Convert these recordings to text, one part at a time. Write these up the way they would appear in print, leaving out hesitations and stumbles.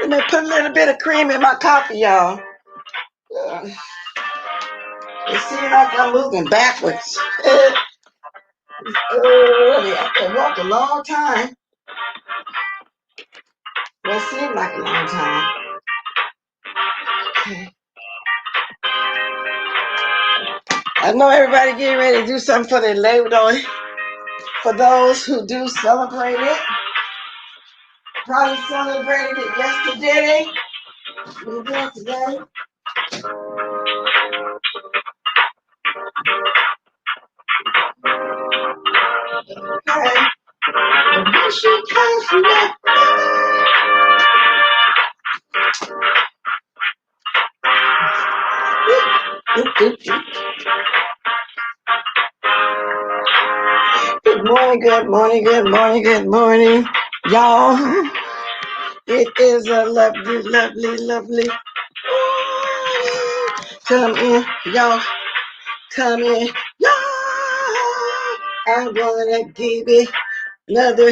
Let me put a little bit of cream in my coffee, y'all. It seems like I'm moving backwards. I've been walking a long time. Well, it seemed like a long time. Okay. I know everybody getting ready to do something for their Labor Day. For those who do celebrate it, probably celebrated it yesterday. We're doing today. Okay. And this shit comes from that. Good morning, good morning, good morning, good morning, y'all. It is a lovely, lovely, lovely morning. Come in, y'all. Come in, y'all. I'm gonna give it another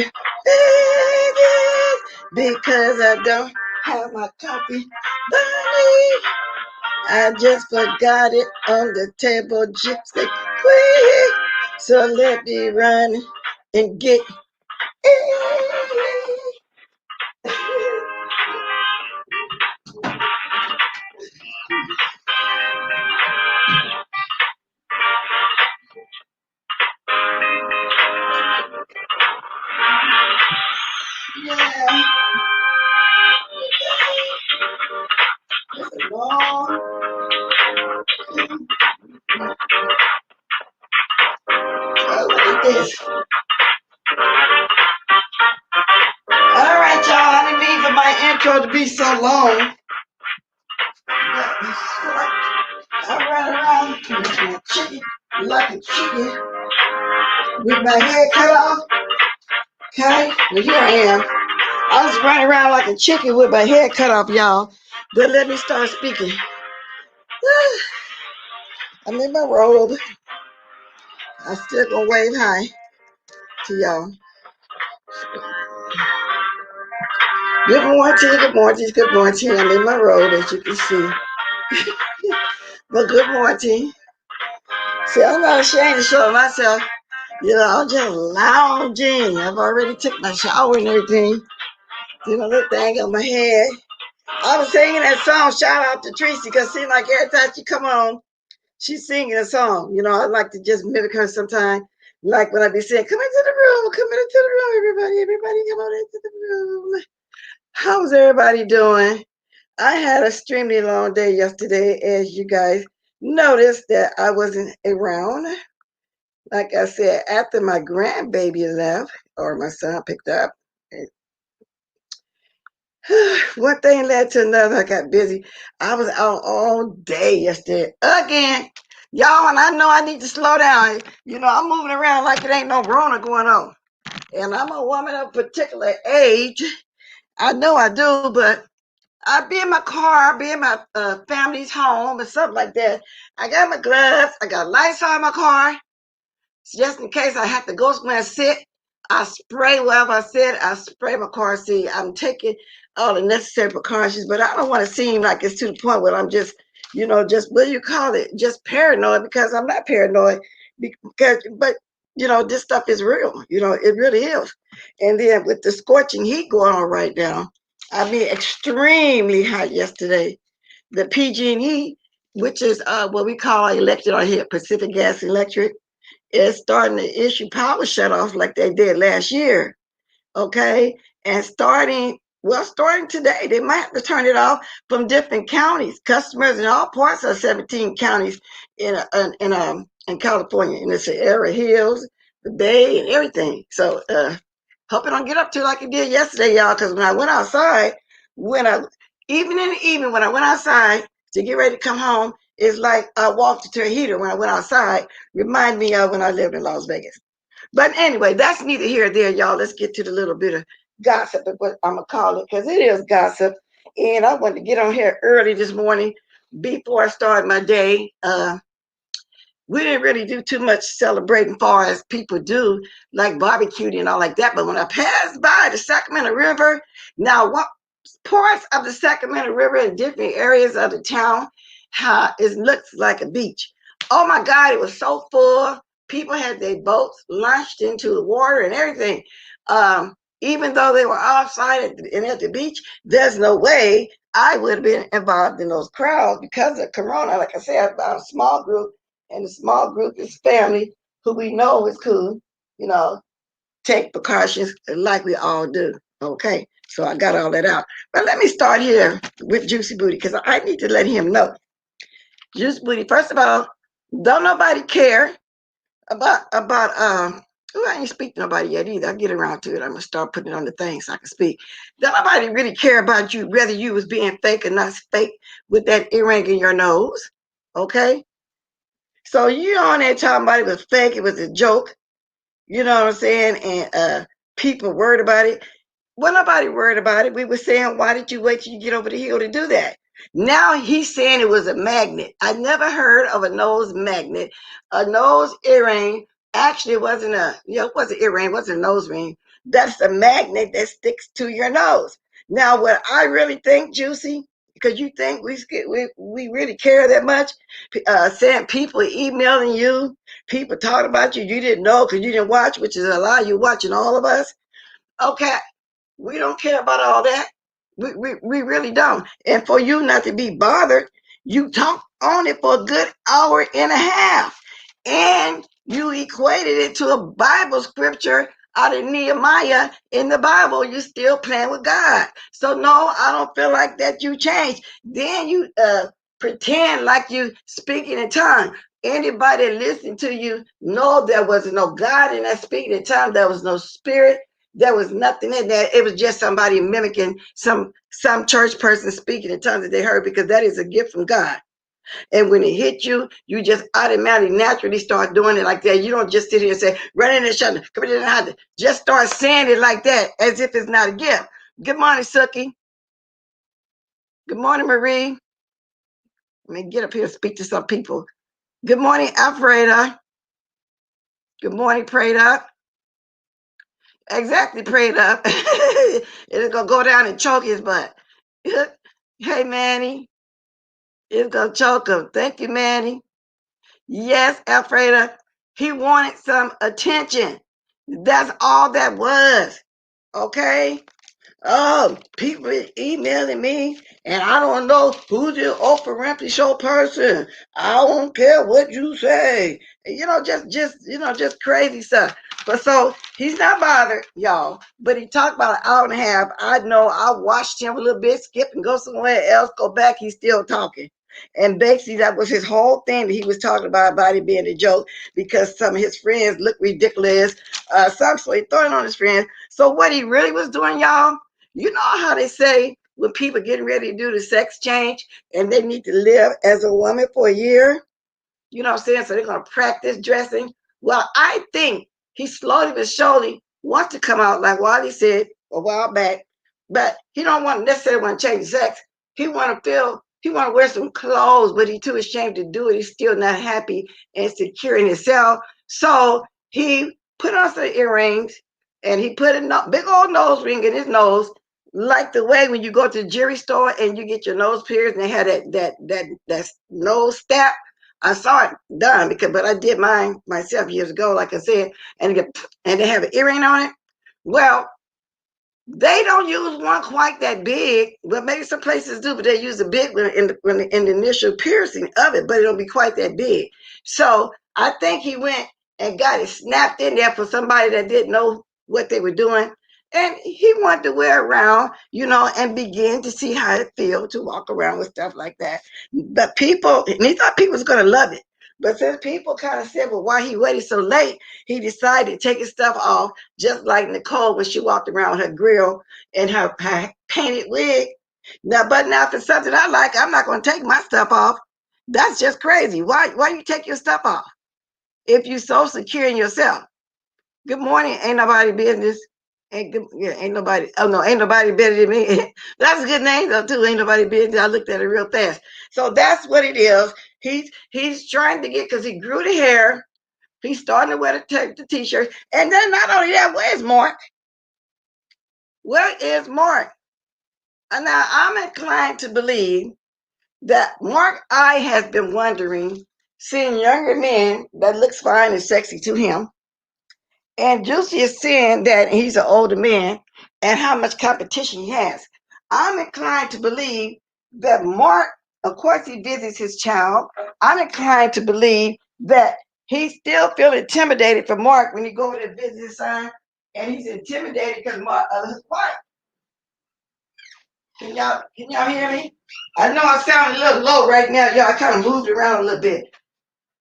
because I don't have my coffee buddy. I just forgot it on the table, gypsy queen. So let me run and get it. Yeah. It's a long. Oh, look at this. All right, y'all. I didn't mean for my intro to be so long. I run around like a chicken with my head cut off. Okay, well here I am. I was running around like a chicken with my head cut off, y'all. But let me start speaking. I'm in my robe. I still gonna wave hi to y'all. Good morning, good morning, good morning. I'm in my robe, as you can see. But good morning. See, I'm not ashamed to show myself. You know, I'm just lounging. I've already took my shower and everything. Do my little thing on my head. I was singing that song, shout out to Tracy, because it seems like every time she come on, she's singing a song. You know, I like to just mimic her sometime. Like when I be saying, come into the room, come into the room, everybody come on into the room. How's everybody doing? I had a extremely long day yesterday, as you guys noticed that I wasn't around. Like I said, after my grandbaby left, or my son picked up, one thing led to another. I got busy. I was out all day yesterday again. Y'all, and I know I need to slow down. You know, I'm moving around like it ain't no Rona going on. And I'm a woman of a particular age. I know I do, but I be in my car, I be in my family's home or something like that. I got my gloves, I got lights on my car. Just in case I have to go somewhere and sit, I spray wherever I sit. I spray my car seat. I'm taking all the necessary precautions, but I don't want to seem like it's to the point where I'm just, you know, just what do you call it? Just paranoid, because I'm not paranoid. But you know, this stuff is real. You know, it really is. And then with the scorching heat going on right now, I mean, extremely hot yesterday. The PG&E, which is what we call electric on here, Pacific Gas Electric, is starting to issue power shutoffs like they did last year. Okay. And starting today, they might have to turn it off from different counties. Customers in all parts of 17 counties in California, in the Sierra Hills, the Bay, and everything. So, hope it don't get up to like it did yesterday, y'all. Because when I went outside, when I even in the evening when I went outside to get ready to come home, it's like I walked into a heater when I went outside. Remind me of when I lived in Las Vegas. But anyway, that's neither here nor there, y'all. Let's get to the little bit of gossip, of what I'm gonna call it, because it is gossip. And I wanted to get on here early this morning before I start my day. We didn't really do too much celebrating far as people do, like barbecue and all like that. But when I passed by the Sacramento River, now what parts of the Sacramento River in different areas of the town, how it looks like a beach. Oh my God, it was so full. People had their boats launched into the water and everything. Even though they were offside at the beach, there's no way I would have been involved in those crowds because of Corona. Like I said, about a small group, and the small group is family who we know is cool, you know, take precautions like we all do. Okay, so I got all that out. But let me start here with Juicy Booty because I need to let him know. Juicy Booty, first of all, don't nobody care about I ain't speak to nobody yet either. I get around to it. I'm gonna start putting it on the thing so I can speak. Don't nobody really care about you, whether you was being fake or not fake with that earring in your nose. Okay? So you on there talking about it was fake, it was a joke, you know what I'm saying? And people worried about it. Well, nobody worried about it. We were saying, why did you wait till you get over the hill to do that? Now he's saying it was a magnet. I never heard of a nose magnet. A nose earring actually wasn't it was an earring, it wasn't a nose ring. That's a magnet that sticks to your nose. Now, what I really think, Juicy, because you think we really care that much, saying people emailing you, people talking about you, you didn't know because you didn't watch, which is a lie. You're watching all of us. Okay, we don't care about all that. We really don't. And for you not to be bothered, you talk on it for a good hour and a half. And you equated it to a Bible scripture out of Nehemiah in the Bible. You're still playing with God. So no, I don't feel like that you changed. Then you pretend like you speaking in tongues. Anybody listening to you know there was no God in that speaking in tongues. There was no spirit. There was nothing in that. It was just somebody mimicking some church person speaking in tongues that they heard, because that is a gift from God. And when it hit you, you just automatically, naturally start doing it like that. You don't just sit here and say, run in and shut up, come in and just start saying it like that as if it's not a gift. Good morning, Sookie. Good morning, Marie. Let me get up here and speak to some people. Good morning, Alfreda. Good morning, Prayed Up. Exactly, Prayed Up. It's going to go down and choke his butt. Hey, Manny. It's going to choke him. Thank you, Manny. Yes, Alfreda. He wanted some attention. That's all that was. Okay? Oh, people emailing me, and I don't know who's the Oprah Winfrey Show person. I don't care what you say. Just crazy stuff. But so he's not bothered, y'all. But he talked about an hour and a half. I know. I watched him a little bit, skip and go somewhere else, go back. He's still talking. And basically, that was his whole thing that he was talking about it being a joke because some of his friends look ridiculous. So he throwing on his friends. So what he really was doing, y'all, you know how they say when people getting ready to do the sex change and they need to live as a woman for a year? You know what I'm saying? So they're going to practice dressing. Well, I think he slowly but surely wants to come out like Wally said a while back, but he don't want necessarily want to change sex. He want to wear some clothes, but he's too ashamed to do it. He's still not happy and secure in himself. So he put on some earrings and he put a big old nose ring in his nose, like the way when you go to the jewelry store and you get your nose pierced and they have that nose step. I saw it done but I did mine myself years ago, like I said, and they have an earring on it. Well, they don't use one quite that big, but maybe some places do, but they use a big one in the initial piercing of it, but it don't be quite that big. So I think he went and got it snapped in there for somebody that didn't know what they were doing. And he wanted to wear around, and begin to see how it feels to walk around with stuff like that. But and he thought people was going to love it. But since people kind of said, well, why he waited so late, he decided to take his stuff off, just like Nicole when she walked around with her grill and her painted wig. Now for something I like, I'm not going to take my stuff off. That's just crazy. Why you take your stuff off if you're so secure in yourself? Good morning. Ain't nobody business. Ain't nobody. Oh no, ain't nobody better than me. That's a good name though too. Ain't nobody business. I looked at it real fast. So that's what it is. He's trying to get because he grew the hair. He's starting to wear the t-shirt. And then not only that, where's Mark? Where is Mark? And now I'm inclined to believe that Mark I has been wondering, seeing younger men that looks fine and sexy to him. And Juicy is saying that he's an older man and how much competition he has. I'm inclined to believe that Mark, of course, he visits his child. I'm inclined to believe that he still feels intimidated for Mark when he go to visit his son, and he's intimidated because Mark, his wife. Can y'all hear me? I know I sound a little low right now, y'all. I kind of moved around a little bit.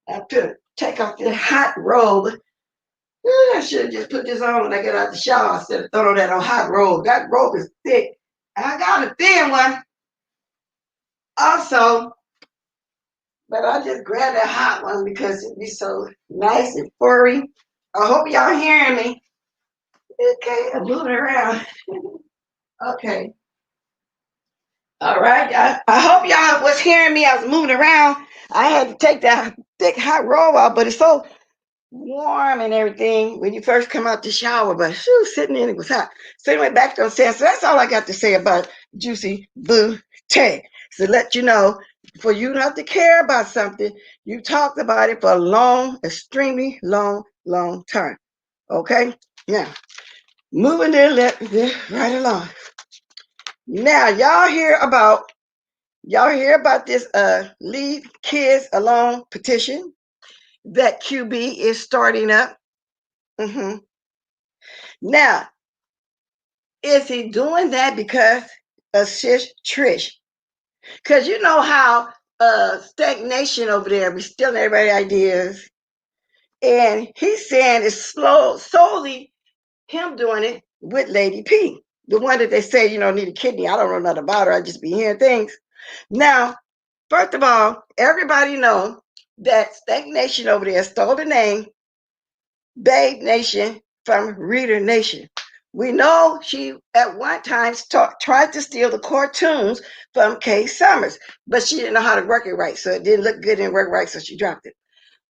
I could take off this hot robe. I should have just put this on when I get out the shower instead of throwing that on hot robe. That robe is thick. And I got a thin one also, but I just grabbed that hot one because it'd be so nice and furry. I hope y'all hearing me. Okay, I'm moving around. Okay. All right. I hope y'all was hearing me. I was moving around. I had to take that thick hot robe out, but it's so warm and everything when you first come out the shower, but sitting in it was hot. So anyway, back to saying, so that's all I got to say about Juicy Boo Tay. So let you know, for you not to care about something, you talked about it for a long, extremely long time. Okay? Now, moving right along. Now, y'all hear about this Leave Kids Alone petition that QB is starting up? Mm-hmm. Now, is he doing that because of s.CHURCH? Because you know how stagnation over there, we stealing everybody's ideas. And he's saying it's solely him doing it with Lady P, the one that they say, need a kidney. I don't know nothing about her. I just be hearing things. Now, first of all, everybody know that stagnation over there stole the name Babe Nation from Reader Nation. We know she at one time tried to steal the cartoons from Kay Summers, but she didn't know how to work it right, so it didn't look good and work right, so she dropped it.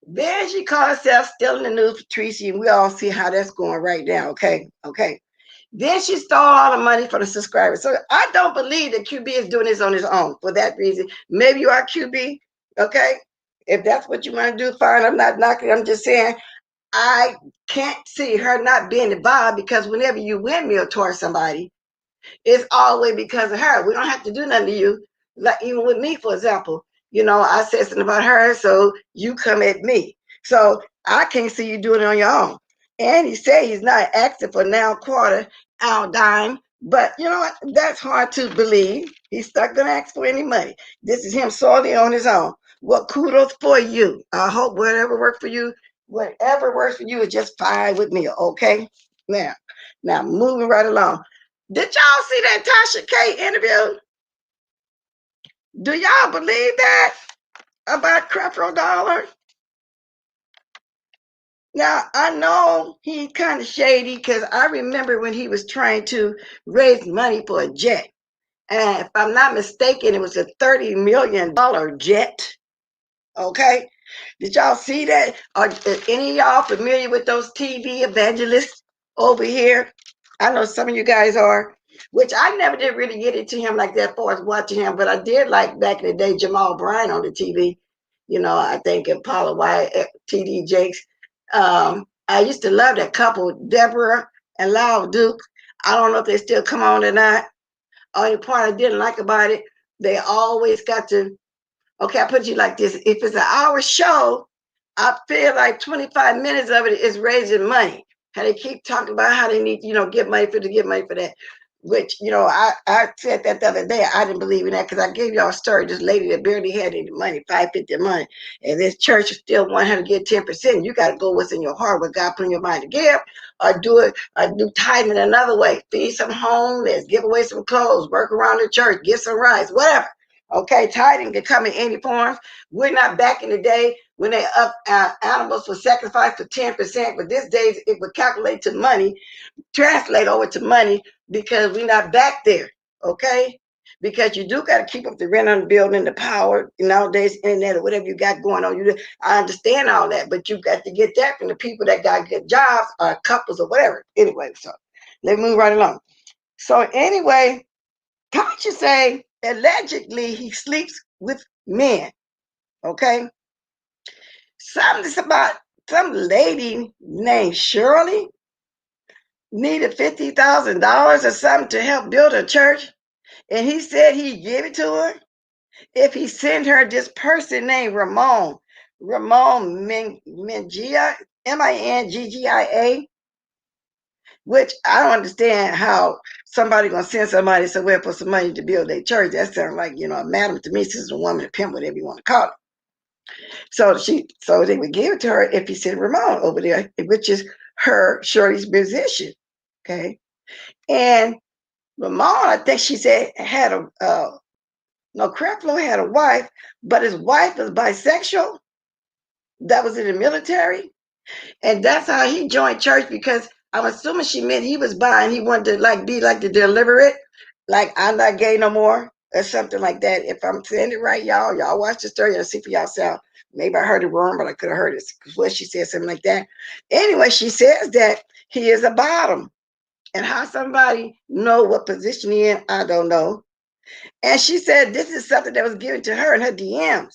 Then she called herself Stealing the News for Tracy, and we all see how that's going right now, okay? Then she stole all the money from the subscribers. So I don't believe that QB is doing this on his own for that reason. Maybe you are QB, okay? If that's what you want to do, fine. I'm not knocking. I'm just saying I can't see her not being involved because whenever you windmill towards somebody, It's always because of her. We don't have to do nothing to you. Like even with me, for example, I said something about her, so you come at me. So I can't see you doing it on your own. And he said he's not asking for now quarter, out dime. But you know what? That's hard to believe. He's not gonna ask for any money. This is him solely on his own. Well, kudos for you. I hope whatever works for you is just fine with me. Okay. Now moving right along. Did y'all see that Tasha K interview? Do y'all believe that about Creflo Dollar? Now, I know he's kind of shady because I remember when he was trying to raise money for a jet. And if I'm not mistaken, it was a $30 million jet. Okay. Did y'all see that? Are any of y'all familiar with those TV evangelists over here? I know some of you guys are, which I never did really get into him like that for us watching him, but I did like back in the day Jamal Bryant on the TV. I think and Paula White, TD Jakes. I used to love that couple, Deborah and Lyle Duke. I don't know if they still come on or not. Only part I didn't like about it, they always got to. Okay, I put it to you like this. If it's an hour show, I feel like 25 minutes of it is raising money. How they keep talking about how they need, get money for to get money for that. Which, I said that the other day. I didn't believe in that because I gave y'all a story. This lady that barely had any money, $550 a month, and this church still want her to get 10%. You got to go what's in your heart, what God put in your mind to give, or do tithing another way. Feed some homeless, give away some clothes, work around the church, get some rice, whatever. Okay, tithing can come in any form. We're not back in the day when they up animals for sacrifice for 10%, but these days it would calculate to money, translate over to money because we're not back there. Okay, because you do got to keep up the rent on the building, the power nowadays, internet or whatever you got going on. I understand all that, but you got to get that from the people that got good jobs or couples or whatever. Anyway, so let's move right along. So anyway. Tasha say allegedly he sleeps with men. Okay. Something about some lady named Shirley needed $50,000 or something to help build a church. And he said he'd give it to her if he sent her this person named Ramon. Ramon Mingia, Minggia, which I don't understand how somebody gonna send somebody somewhere for some money to build their church. That sounds like a madam to me. This is a woman, a pimp, whatever you want to call it. So they would give it to her if he sent Ramon over there, which is her Shirley's musician. Okay, and Ramon, I think she said had no, Creflo had a wife, but his wife was bisexual. That was in the military. And that's how he joined church because I'm assuming she meant he was bi and he wanted to be like the deliberate, like I'm not gay no more or something like that. If I'm saying it right, y'all watch the story and see for yourself. Maybe I heard it wrong, but I could have heard it what she said, something like that. Anyway, she says that he is a bottom. And how somebody know what position he in, I don't know. And she said this is something that was given to her in her DMs.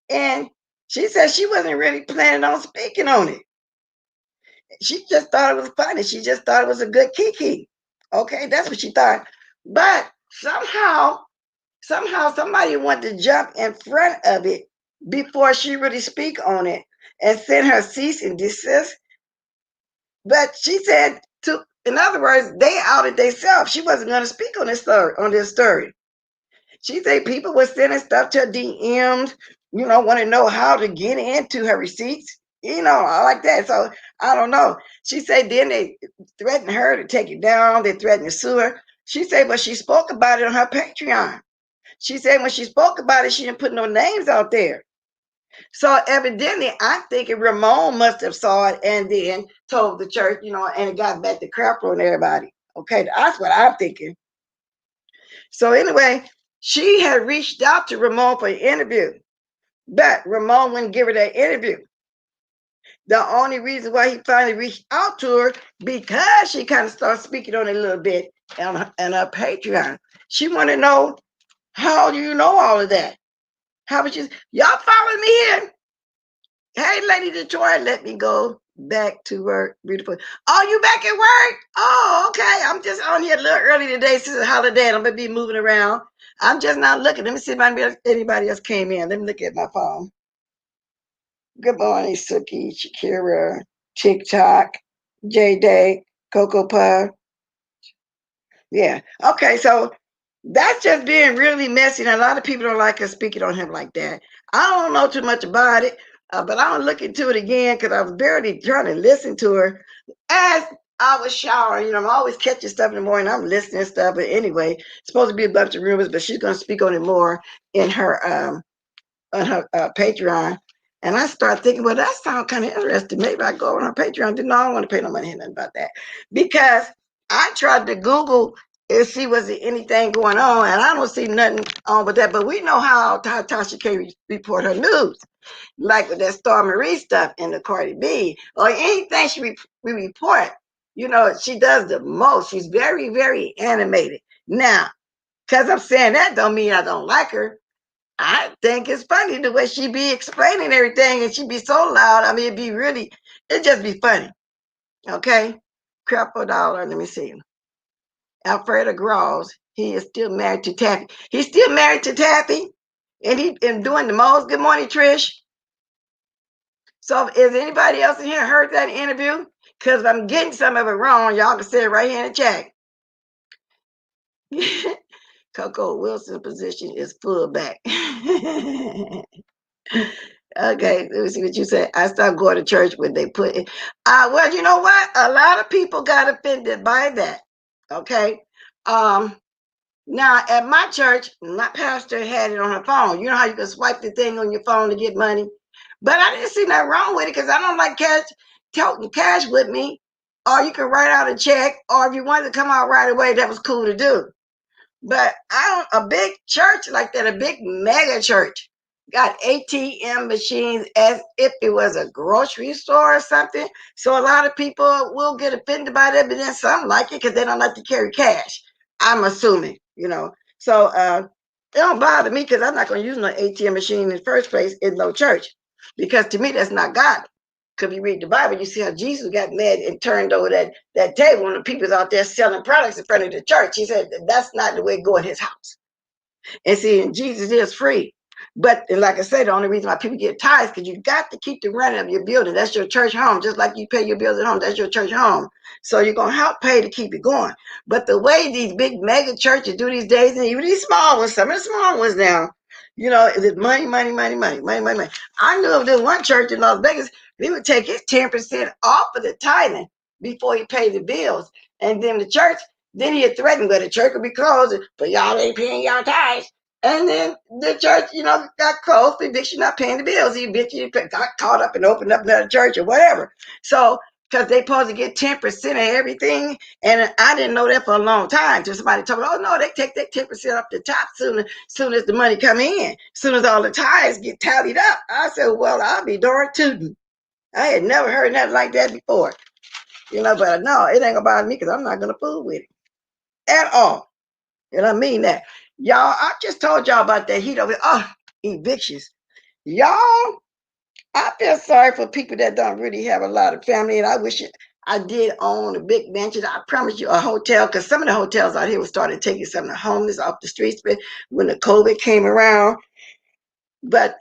And she said she wasn't really planning on speaking on it. She just thought it was funny. She just thought it was a good kiki. Okay, that's what she thought. But somehow somebody wanted to jump in front of it before she really speak on it and send her cease and desist. But she said in other words, they outed themselves. She wasn't going to speak on this story. She said people were sending stuff to her DMs, want to know how to get into her receipts, I like that. So I don't know. She said then they threatened her to take it down. They threatened to sue her. She said, but she spoke about it on her Patreon. She said when she spoke about it, she didn't put no names out there. So evidently, I'm thinking Ramon must have saw it and then told the church, and it got back to Creflo and everybody. Okay, that's what I'm thinking. So anyway, she had reached out to Ramon for an interview, but Ramon wouldn't give her that interview. The only reason why he finally reached out to her because she kind of started speaking on it a little bit on her Patreon. She wanted to know, how do you know all of that? How would you, y'all following me here? Hey, Lady Detroit, let me go back to work. Beautiful. Oh, you back at work? Oh, okay. I'm just on here a little early today since it's a holiday and I'm going to be moving around. I'm just not looking. Let me see if anybody else came in. Let me look at my phone. Good morning, Suki, Shakira, TikTok, J Day, Coco Puff. Yeah. Okay. So that's just being really messy. And a lot of people don't like us speaking on him like that. I don't know too much about it, but I'm gonna look into it again because I was barely trying to listen to her as I was showering. You know, I'm always catching stuff in the morning. I'm listening to stuff, but anyway, it's supposed to be a bunch of rumors, but she's gonna speak on it more in her Patreon. And I started thinking, well, that sounds kind of interesting. Maybe I go on her Patreon. Didn't know I don't want to pay no money, nothing about that, because I tried to Google and see was there anything going on, and I don't see nothing on with that. But we know how Tasha K report her news, like with that Star Marie stuff and the Cardi B or anything we report. You know, she does the most. She's very, very animated. Now, because I'm saying that don't mean I don't like her. I think it's funny the way she be explaining everything and she be so loud. I mean, it just be funny. Okay. Crap for a dollar. Let me see. Alfredo Gross, he is still married to Taffy. He's still married to Taffy and he and doing the most. Good morning, Trish. So is anybody else in here heard that interview? Because I'm getting some of it wrong. Y'all can say it right here in the chat. Coco Wilson's position is fullback. Okay, let me see what you say. I stopped going to church when they put it. Well, you know what? A lot of people got offended by that. Okay. Um, Now at my church, my pastor had it on her phone. You know how you can swipe the thing on your phone to get money? But I didn't see nothing wrong with it because I don't like toting cash with me. Or you can write out a check, or if you wanted to come out right away, that was cool to do. But a big church like that, a big mega church, got ATM machines as if it was a grocery store or something. So a lot of people will get offended by that, but then some like it because they don't like to carry cash. I'm assuming, you know. So it don't bother me because I'm not going to use no ATM machine in the first place in no church, because to me that's not God. Because you read the Bible, you see how Jesus got mad and turned over that table and the people's out there selling products in front of the church. He said that's not the way to go in his house. And see, and Jesus is free. But like I said, the only reason why people get tithes because you got to keep the rent of your building. That's your church home. Just like you pay your bills at home, that's your church home. So you're going to help pay to keep it going. But the way these big mega churches do these days, and even these small ones, some of the small ones now, you know, is it money, money, money, money, money, money, money. I knew of this one church in Las Vegas, he would take his 10% off of the tithing before he paid the bills. And then the church, then he'd threaten, but the church would be closed, but y'all ain't paying y'all tithes. And then the church, you know, got closed because you're not paying the bills. He eventually got caught up and opened up another church or whatever. So, because they supposed to get 10% of everything. And I didn't know that for a long time. Till somebody told me, oh, no, they take that 10% off the top soon as the money come in. Soon as all the tithes get tallied up. I said, well, I'll be darn tootin'. I had never heard nothing like that before. You know, but no, it ain't gonna bother me because I'm not gonna fool with it at all. And I mean that. Y'all, I just told y'all about that heat over here. Oh, evictions. Y'all, I feel sorry for people that don't really have a lot of family. And I wish I did own a big mansion. I promise you a hotel, because some of the hotels out here were started taking some of the homeless off the streets when the COVID came around. But,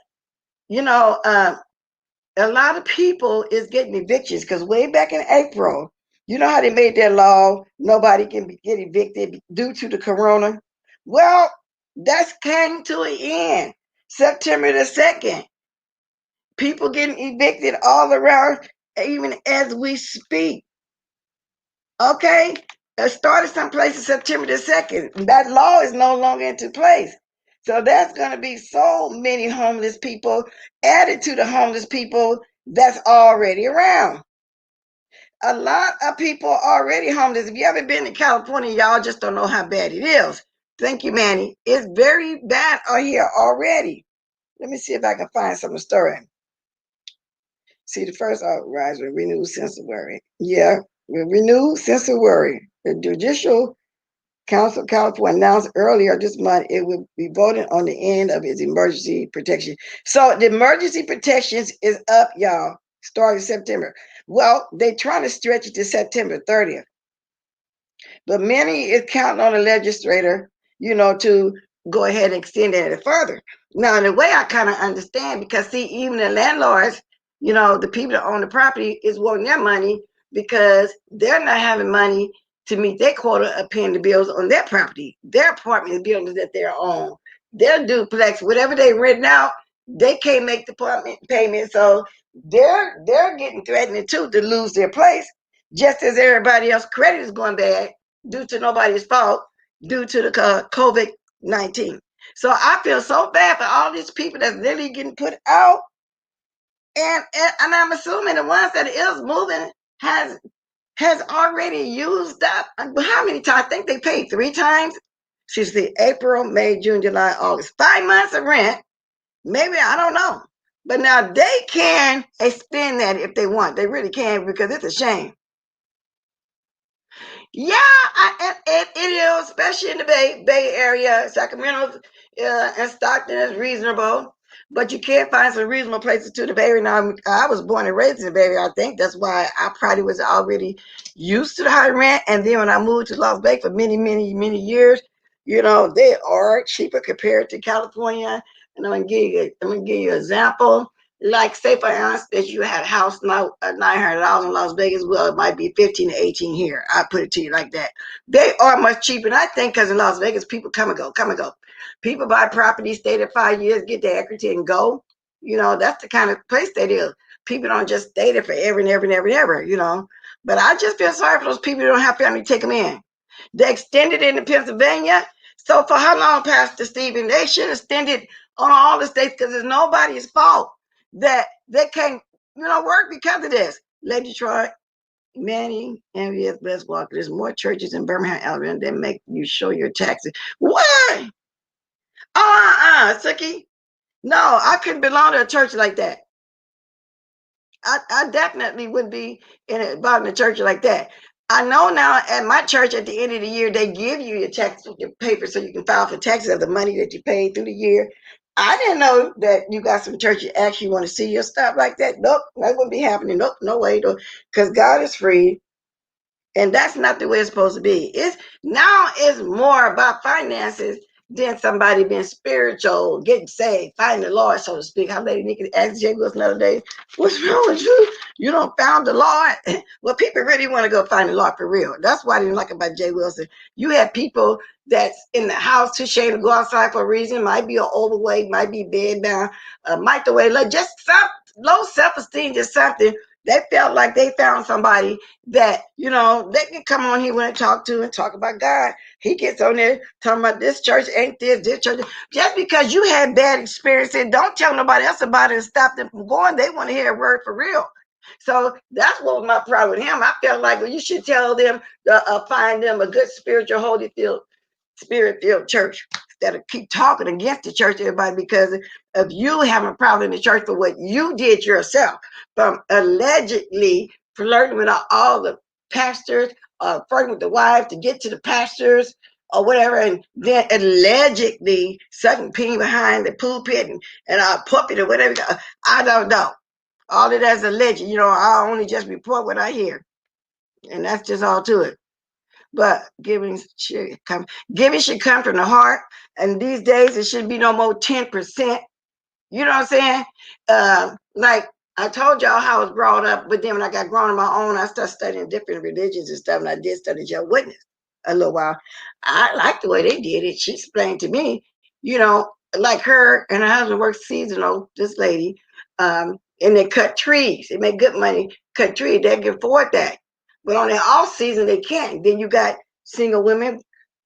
you know, a lot of people is getting evictions because way back in April, you know how they made that law, nobody can get evicted due to the corona? Well, that's came to an end. September the 2nd. People getting evicted all around, even as we speak. Okay? It started someplace in September the 2nd. That law is no longer into place. So there's going to be so many homeless people added to the homeless people that's already around. A lot of people are already homeless. If you haven't been to California, y'all just don't know how bad it is. Thank you, Manny. It's very bad out here already. Let me see if I can find some story. See, the first rise with renewed sense of worry. Yeah, with renewed sense of worry. The judicial Council of California announced earlier this month it would be voting on the end of its emergency protection. So the emergency protections is up, y'all, starting September. Well, they're trying to stretch it to September 30th. But many is counting on the legislator, to go ahead and extend it further. Now, in a way, I kind of understand because, see, even the landlords, the people that own the property is wanting their money because they're not having money to meet their quota of paying the bills on their property, their apartment buildings that they're on, their duplex, whatever they rent out, they can't make the apartment payment. So they're getting threatened too to lose their place, just as everybody else credit is going bad due to nobody's fault, due to the COVID-19. So I feel so bad for all these people that's really getting put out. And I'm assuming the ones that is moving has already used up. How many times? I think they paid 3 times. She's the April, May, June, July, August. 5 months of rent. Maybe, I don't know. But now they can expend that if they want. They really can, because it's a shame. Yeah, it is, especially in the Bay Area. Sacramento and Stockton is reasonable, but you can't find some reasonable places to the Bay Area. Now, I was born and raised in the Bay Area. I think that's why I probably was already used to the high rent. And then when I moved to Las Vegas for many, many, many years, they are cheaper compared to California. And I'm gonna give you an example. Like, say for instance, you had a house now $900 in Las Vegas. Well, it might be 15 to 18 here. I put it to you like that. They are much cheaper. And I think because in Las Vegas, people come and go, come and go. People buy property, stay there 5 years, get their equity and go. That's the kind of place that is. People don't just stay there forever and ever and ever and ever. But I just feel sorry for those people who don't have family to take them in. They extended it in Pennsylvania. So for how long, Pastor Stephen? They should extend it on all the states because it's nobody's fault that they can't, work because of this. Lady Detroit, Manning, MVS, Bless Walker. There's more churches in Birmingham, Alabama that make you show your taxes. What? Oh, Suki. No, I couldn't belong to a church like that. I definitely wouldn't be involved in a church like that. I know now at my church at the end of the year, they give you your tax your paper so you can file for taxes of the money that you paid through the year. I didn't know that you got some churches actually want to see your stuff like that. Nope, that wouldn't be happening. Nope, no way. Because God is free. And that's not the way it's supposed to be. It's more about finances than somebody being spiritual, getting saved, finding the Lord, so to speak. How Lady Nikki asked Jay Wilson the other day, what's wrong with you? You don't found the Lord. Well, people really want to go find the Lord for real. That's what I didn't like about Jay Wilson. You have people that's in the house too ashamed to go outside for a reason. Might be overweight, might be bedbound, might the way, just some low self-esteem, just something. They felt like they found somebody that, they can come on here when they talk to and talk about God. He gets on there talking about this church ain't this church. Just because you had bad experiences, don't tell nobody else about it and stop them from going. They want to hear a word for real. So that's what was my problem with him. I felt like, well, you should tell them, find them a good spiritual, holy field, spirit-filled church that'll keep talking against the church, everybody, because if you have a problem in the church for what you did yourself, from allegedly flirting with all the pastors, flirting with the wives to get to the pastors or whatever, and then allegedly sucking pee behind the pulpit and puppet or whatever. I don't know. All of that's alleged. I only just report what I hear, and that's just all to it. But giving should come from the heart. And these days, it should be no more 10%. You know what I'm saying? Like I told y'all how I was brought up, but then when I got grown on my own, I started studying different religions and stuff, and I did study Jehovah's Witness a little while. I liked the way they did it. She explained to me, like her and her husband worked seasonal, this lady, and they cut trees. They make good money, cut trees. They can afford that. But on their off season, they can't. Then you got single women,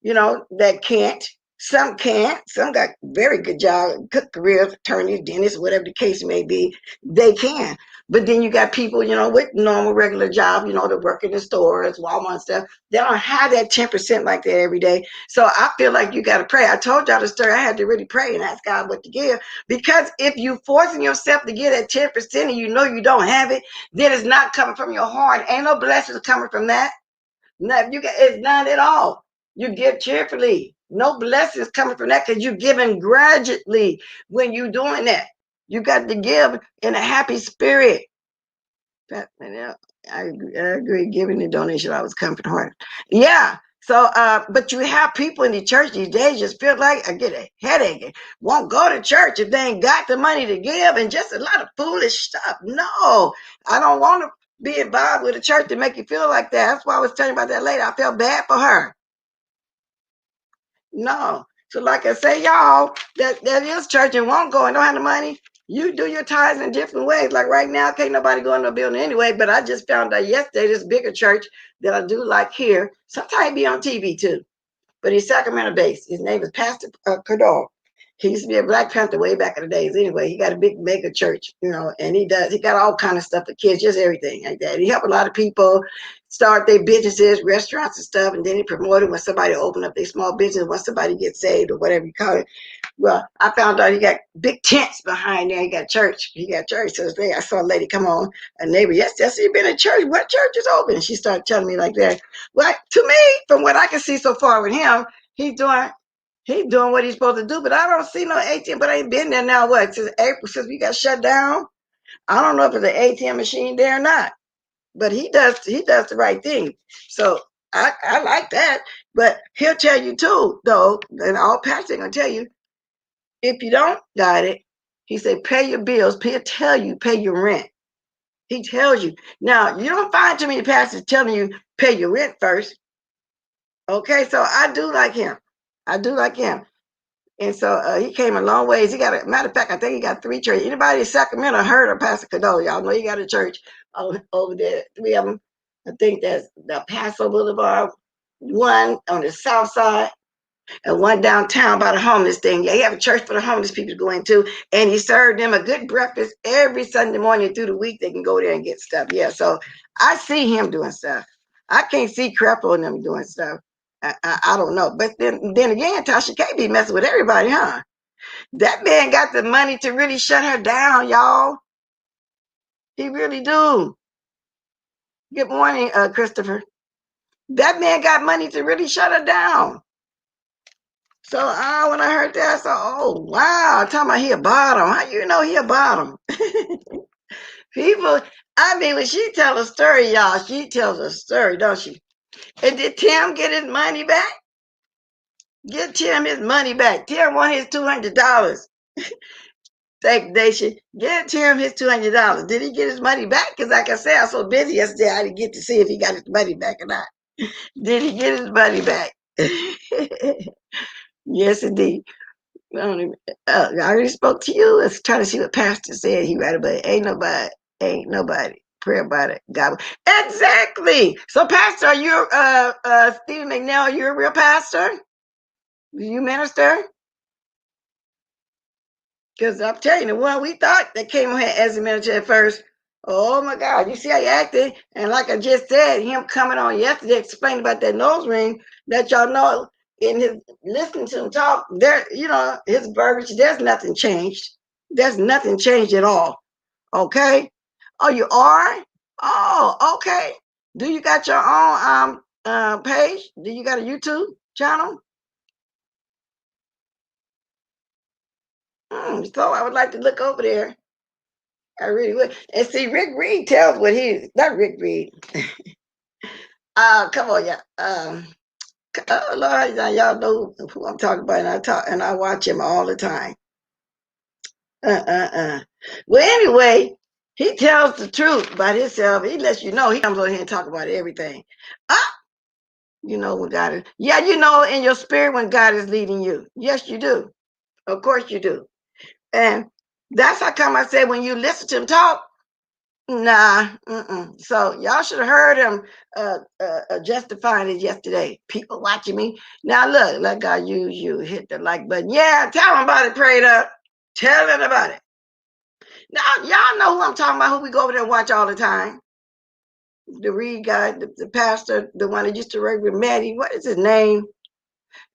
that can't. Some can't. Some got very good job, good careers, attorneys, dentists, whatever the case may be. They can. But then you got people, with normal, regular jobs, that work in the stores, Walmart and stuff. They don't have that 10% like that every day. So I feel like you got to pray. I told y'all the story. I had to really pray and ask God what to give. Because if you forcing yourself to get that 10% and you know you don't have it, then it's not coming from your heart. Ain't no blessings coming from that. No, it's none at all. You give cheerfully. No blessings coming from that because you're giving grudgingly when you're doing that. You got to give in a happy spirit. I agree. Giving the donation always come from the heart. Yeah. So, but you have people in the church these days just feel like I get a headache and won't go to church if they ain't got the money to give and just a lot of foolish stuff. No, I don't want to be involved with a church to make you feel like that. That's why I was telling you about that lady. I felt bad for her. No. So like I say, y'all, that is church and won't go and don't have the money. You do your tithes in different ways. Like right now, can't nobody go in the building anyway. But I just found out yesterday this bigger church that I do like here. Sometimes be on TV too. But he's Sacramento based. His name is Pastor Cador. He used to be a Black Panther way back in the days. Anyway, he got a big mega church, and he got all kind of stuff for kids, just everything like that. He helped a lot of people start their businesses, restaurants and stuff, and then he promoted when somebody opened up their small business, when somebody gets saved or whatever you call it. Well, I found out he got big tents behind there. He got church. So today I saw a lady come on, a neighbor. Yes, you've been in church. What church is open? And she started telling me like that. Well, to me, from what I can see so far with him, he's doing what he's supposed to do. But I don't see no ATM. But I ain't been there now. What, since April, since we got shut down? I don't know if it's an ATM machine there or not. But he does the right thing. So I like that. But he'll tell you too, though, and all pastors gonna tell you, if you don't got it, he said, pay your bills. He'll tell you, pay your rent. He tells you. Now, you don't find too many pastors telling you, pay your rent first. Okay, so I do like him. And so he came a long ways. He got matter of fact, I think he got 3 churches. Anybody in Sacramento heard of Pastor Caddo? Y'all know he got a church over there. 3 of them. I think that's the Paso Boulevard, one on the south side, and one downtown by the homeless thing. Yeah, he have a church for the homeless people to go into, and he served them a good breakfast every Sunday morning through the week. They can go there and get stuff. Yeah, so I see him doing stuff. I can't see Crepo and them doing stuff. I don't know. But then again, Tasha can't be messing with everybody, huh? That man got the money to really shut her down, y'all. He really do. Good morning, Christopher. That man got money to really shut her down. So when I heard that, I said, oh, wow. Talking about he a bottom. How you know he a bottom? People, I mean, when she tells a story, y'all, she tells a story, don't she? And did Tim get his money back? Get Tim his money back. Tim want his $200. Thank they should get Tim his $200. Did he get his money back? Because like I said, I was so busy yesterday, I didn't get to see if he got his money back or not. Did he get his money back? Yes, indeed. I already spoke to you. Let's try to see what Pastor said. He right about it. Ain't nobody. Pray about it. God. Exactly. So, Pastor, are you Stephen McNeil? You're a real pastor? Do you minister? Because I'm telling you, the one we thought that came on here as a minister at first. Oh my God, you see how he acted? And like I just said, him coming on yesterday explaining about that nose ring, that y'all know in his listening to him talk, there, his verbiage, there's nothing changed. There's nothing changed at all. Okay? Oh, you are? Oh, okay. Do you got your own page? Do you got a YouTube channel? So I would like to look over there. I really would. And see, Rick Reed tells what not Rick Reed. Come on, yeah. Oh Lord, y'all know who I'm talking about, and I watch him all the time. Well, anyway, he tells the truth about himself. He lets you know. He comes over here and talk about everything. You know when God is. Yeah, you know in your spirit when God is leading you. Yes, you do. Of course you do. And that's how come I said when you listen to him talk. Nah, so y'all should have heard him justifying it yesterday. People watching me. Now look, let God use you. Hit the like button. Yeah, tell them about it, prayed up. Tell them about it. Now, y'all know who I'm talking about, who we go over there and watch all the time. The Reed guy, the pastor, the one that used to work with Maddie. What is his name?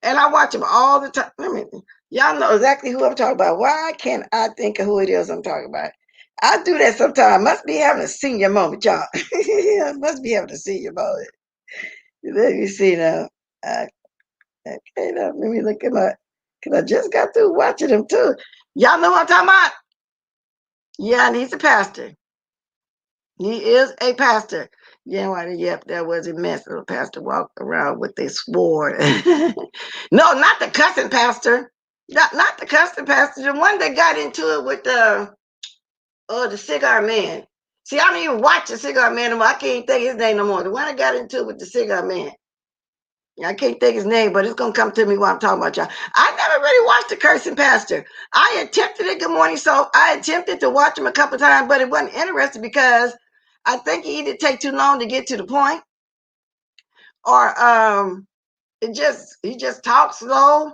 And I watch him all the time. Y'all know exactly who I'm talking about. Why can't I think of who it is I'm talking about? I do that sometimes. Must be having a senior moment, y'all. Must be having a senior moment. Let me see now. Okay, now let me look at my, because I just got through watching him too. Y'all know what I'm talking about? Yeah, and he's a pastor. He is a pastor. Yeah, why? Yep, that was a mess. The pastor walked around with a sword. No, not the cussing pastor. Not the cussing pastor. The one that got into it with the cigar man. See, I don't even watch the cigar man anymore. I can't think his name no more. The one that got into it with the cigar man. I can't think his name, but it's gonna come to me while I'm talking about y'all. I never really watched the cursing pastor. I attempted it. Good morning. So I attempted to watch him a couple times, but it wasn't interesting because I think he either take too long to get to the point, or he just talks slow.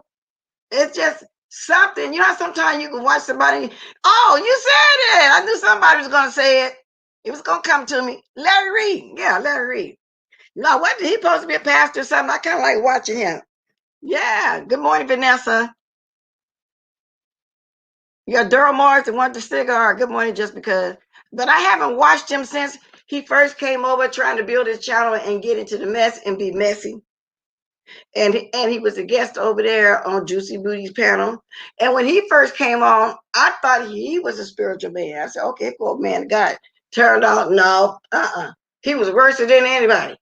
It's just something. You know, sometimes you can watch somebody. Oh, you said it. I knew somebody was gonna say it. It was gonna come to me. Larry Reed. Yeah, Larry Reed. No, what he supposed to be a pastor or something? I kind of like watching him. Yeah. Good morning, Vanessa. Yeah, Daryl Morris and want the cigar. Good morning, just because. But I haven't watched him since he first came over trying to build his channel and get into the mess and be messy. And he was a guest over there on Juicy Booty's panel. And when he first came on, I thought he was a spiritual man. I said, okay, cool, man, God. Turned out, no, he was worse than anybody.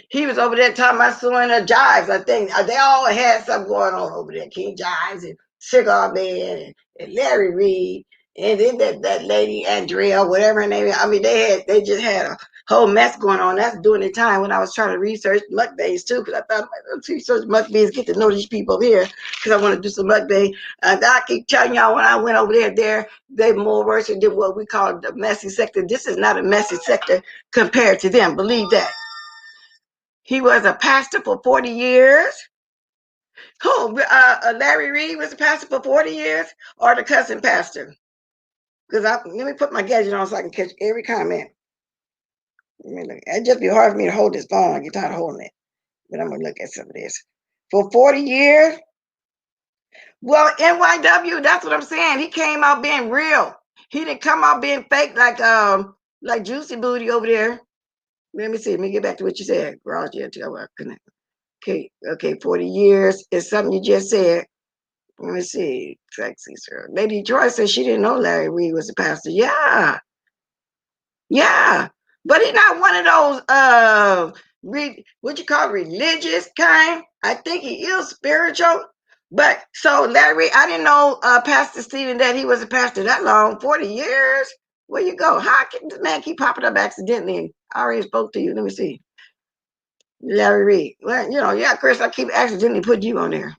He was over there talking about suing the Jives. I think they all had something going on over there. King Jives and Cigar Man and Larry Reed. And then that lady Andrea, whatever her name is. I mean, they just had a whole mess going on. That's during the time when I was trying to research mukbangs too, because I thought let's research mukbangs, get to know these people over here, because I want to do some mukbang. And I keep telling y'all, when I went over there, they more worse than what we call the messy sector. This is not a messy sector compared to them. Believe that. He was a pastor for 40 years. Who? Larry Reed was a pastor for 40 years, or the cousin pastor? Because let me put my gadget on so I can catch every comment. It'd just be hard for me to hold this phone. I get tired of holding it. But I'm going to look at some of this. For 40 years? Well, NYW, that's what I'm saying. He came out being real. He didn't come out being fake like Juicy Booty over there. Let me see. Let me get back to what you said. Garage, yeah, okay, 40 years is something you just said. Let me see. Sexy, sir. Lady Joy said she didn't know Larry Reed was a pastor. Yeah. Yeah. But he's not one of those what you call religious kind. I think he is spiritual. But so Larry, I didn't know Pastor Stephen that he was a pastor that long, 40 years. Where you go? How can this man keep popping up accidentally? I already spoke to you. Let me see. Larry Reed. Well, yeah, Chris, I keep accidentally putting you on there.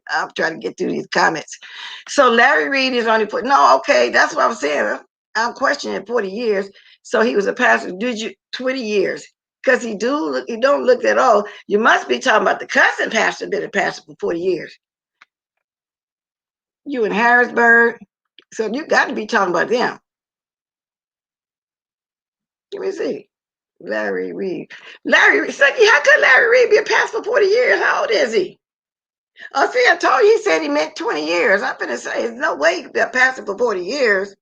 I'm trying to get through these comments. So Larry Reed is only no, okay, that's what I'm saying. I'm questioning 40 years. So he was a pastor. Did you 20 years? Because he don't look at all. You must be talking about the cousin pastor, been a pastor for 40 years. You in Harrisburg. So you got to be talking about them. Let me see. Larry Reed. Larry Reed. So how could Larry Reed be a pastor for 40 years? How old is he? Oh, see, I told you he said he meant 20 years. I'm going to say there's no way he could be a pastor for 40 years.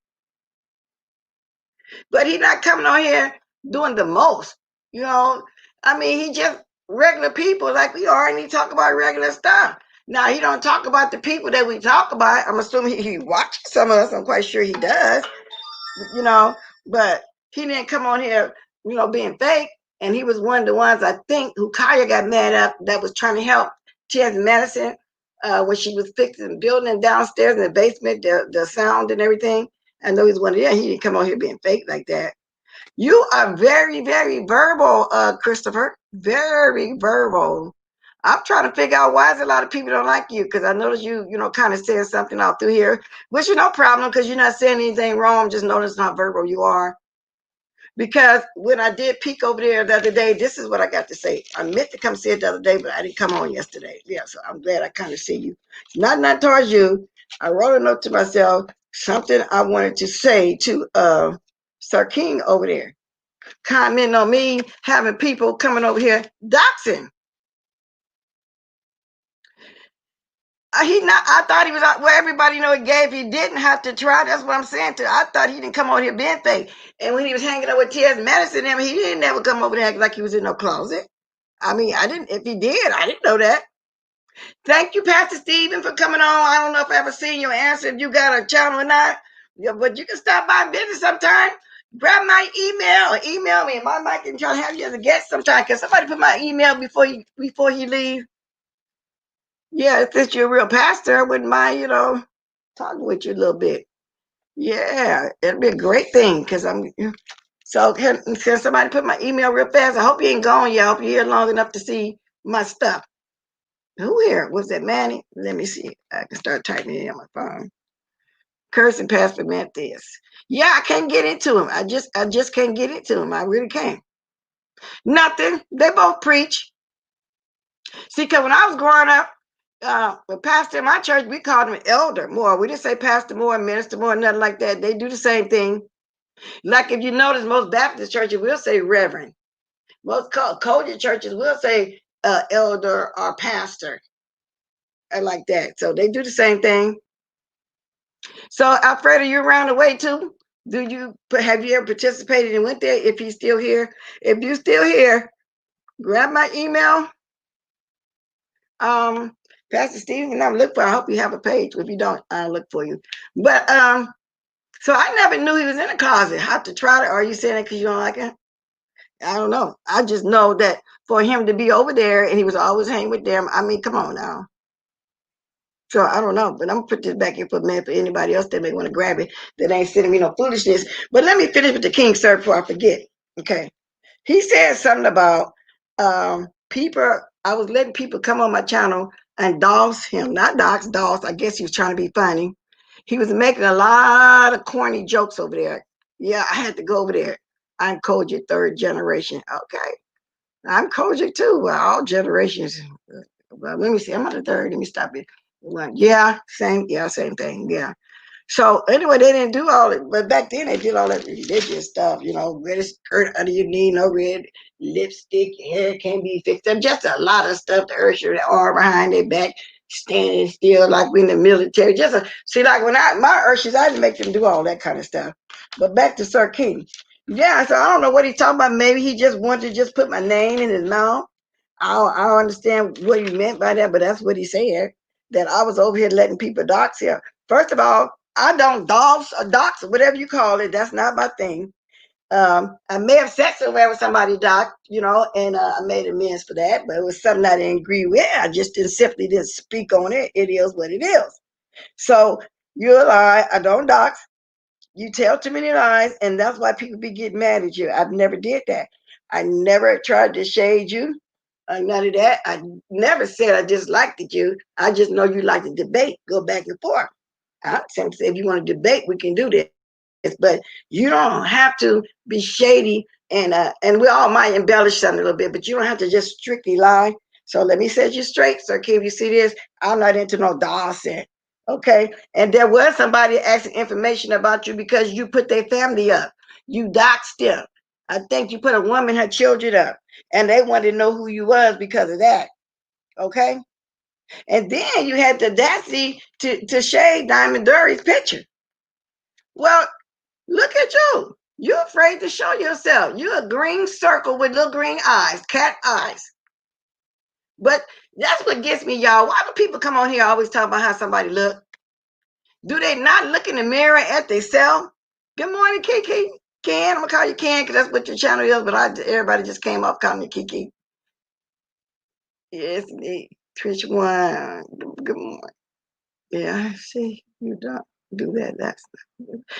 But he's not coming on here doing the most. I mean, he just regular people like we are, and he talk about regular stuff. Now, he don't talk about the people that we talk about. I'm assuming he watches some of us. I'm quite sure he does, but he didn't come on here, being fake. And he was one of the ones, I think, who Kaya got mad at that was trying to help Ted Madison when she was fixing building downstairs in the basement, the sound and everything. I know he's one of them. He didn't come on here being fake like that. You are very, very verbal, Christopher. Very verbal. I'm trying to figure out why is a lot of people don't like you, because I noticed you, kind of saying something out through here, which is no problem because you're not saying anything wrong. Just notice how verbal you are. Because when I did peek over there the other day, this is what I got to say. I meant to come see it the other day, but I didn't come on yesterday. Yeah, so I'm glad I kind of see you. It's not towards you. I wrote a note to myself, something I wanted to say to Sir King over there. Commenting on me, having people coming over here doxing. I thought he was out where everybody it gave. He didn't have to try. That's what I'm saying to. I thought he didn't come over here being fake. And when he was hanging out with T.S. Madison, he didn't never come over there acting like he was in no closet. I mean, I didn't. If he did, I didn't know that. Thank you, Pastor Stephen, for coming on. I don't know if I ever seen your answer, if you got a channel or not. Yeah, but you can stop by and visit sometime. Grab my email or email me. My mic can try to have you as a guest sometime. Can somebody put my email before you leave? Yeah, since you're a real pastor, I wouldn't mind, talking with you a little bit. Yeah, it'd be a great thing because so can somebody put my email real fast? I hope you ain't gone yet. I hope you're here long enough to see my stuff. Who here? Was that Manny? Let me see. I can start typing it on my phone. Cursing Pastor meant this. Yeah, I can't get into him. I just can't get into him. I really can't. Nothing. They both preach. See, because when I was growing up, the pastor in my church, we called him elder more. We didn't say pastor more, minister more, nothing like that. They do the same thing. Like if you notice, most Baptist churches will say reverend. Most Kojic churches will say elder or pastor, like that. So they do the same thing. So Alfredo, you're around the way too. Have you ever participated and went there? If he's still here, if you're still here, grab my email. Pastor Stephen, I'm looking for. I hope you have a page. If you don't, I'll look for you. But so I never knew he was in the closet. Have to try it. Or are you saying it because you don't like it? I don't know. I just know that for him to be over there and he was always hanging with them. I mean, come on now. So I don't know, but I'm gonna put this back here for a minute for anybody else that may want to grab it that ain't sending me no foolishness. But let me finish with the King Sir before I forget. Okay. He said something about people. I was letting people come on my channel and doss him, not doss. I guess he was trying to be funny. He was making a lot of corny jokes over there. Yeah, I had to go over there. I'm Kojic third generation. Okay. I'm Kojic too. Well, all generations. Well, let me see. I'm on the third. Let me stop it. Yeah, same. Yeah, same thing. Yeah. So anyway, they didn't do all it, but back then they did all that religious stuff, red skirt under your knee, no red lipstick, your hair can't be fixed up, just a lot of stuff to usher the arm behind their back, standing still like we in the military. See, like when my ushers, I didn't make them do all that kind of stuff. But back to Sir King. Yeah, so I don't know what he's talking about. Maybe he just wanted to just put my name in his mouth. I don't understand what he meant by that, but that's what he said. That I was over here letting people dox here. First of all, I don't dox or dox or whatever you call it. That's not my thing. I may have said somewhere with somebody doc, and I made amends for that, but it was something I didn't agree with. I just simply didn't speak on it. It is what it is. So you lie. I don't dox. You tell too many lies, and that's why people be getting mad at you. I've never did that. I never tried to shade you. None of that. I never said I disliked you. I just know you like to debate, go back and forth. I say if you want to debate, we can do this, but you don't have to be shady. And we all might embellish something a little bit, but you don't have to just strictly lie. So let me set you straight, Sir Kim. You see this? I'm not into no dawson. Okay. And there was somebody asking information about you because you put their family up. You doxed them. I think you put a woman, her children up, and they wanted to know who you was because of that. Okay. And then you had the audacity to shade Diamond Dury's picture. Well, look at you. You're afraid to show yourself. You're a green circle with little green eyes, cat eyes. But that's what gets me, y'all. Why do people come on here always talk about how somebody look? Do they not look in the mirror at themselves? Good morning, Kiki. Ken, I'm gonna call you Ken because that's what your channel is, but everybody just came off calling me Kiki. Yes, me. Trish one. Good morning. Yeah, see, you don't do that. That's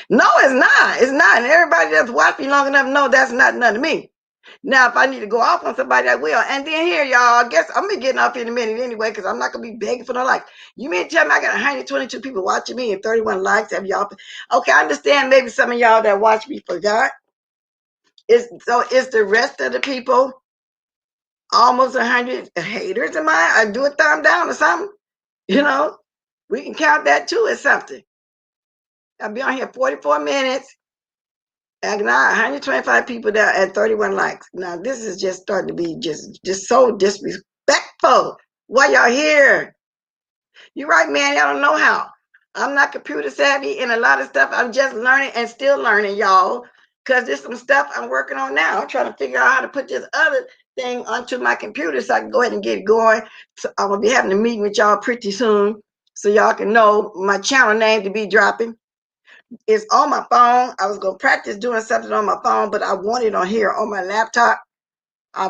no, it's not. It's not. And everybody that's watched me long enough know that's not none of me. Now, if I need to go off on somebody, I will. And then here, y'all, I guess I'm gonna be getting off in a minute anyway, because I'm not gonna be begging for no like. You mean to tell me I got 122 people watching me and 31 likes? Have y'all? Okay, I understand. Maybe some of y'all that watch me forgot. Is the rest of the people almost 100 haters of mine? I do a thumb down or something. We can count that too as something. I'll be on here 44 minutes. And now 125 people there and 31 likes. Now this is just starting to be just so disrespectful. Why y'all here? You're right, man. Y'all don't know how. I'm not computer savvy and a lot of stuff I'm just learning and still learning, y'all. because there's some stuff I'm working on now. I'm trying to figure out how to put this other thing onto my computer so I can go ahead and get it going. So I'm going to be having a meeting with y'all pretty soon so y'all can know my channel name to be dropping. It's on my phone. I was going to practice doing something on my phone, but I want it on here on my laptop. I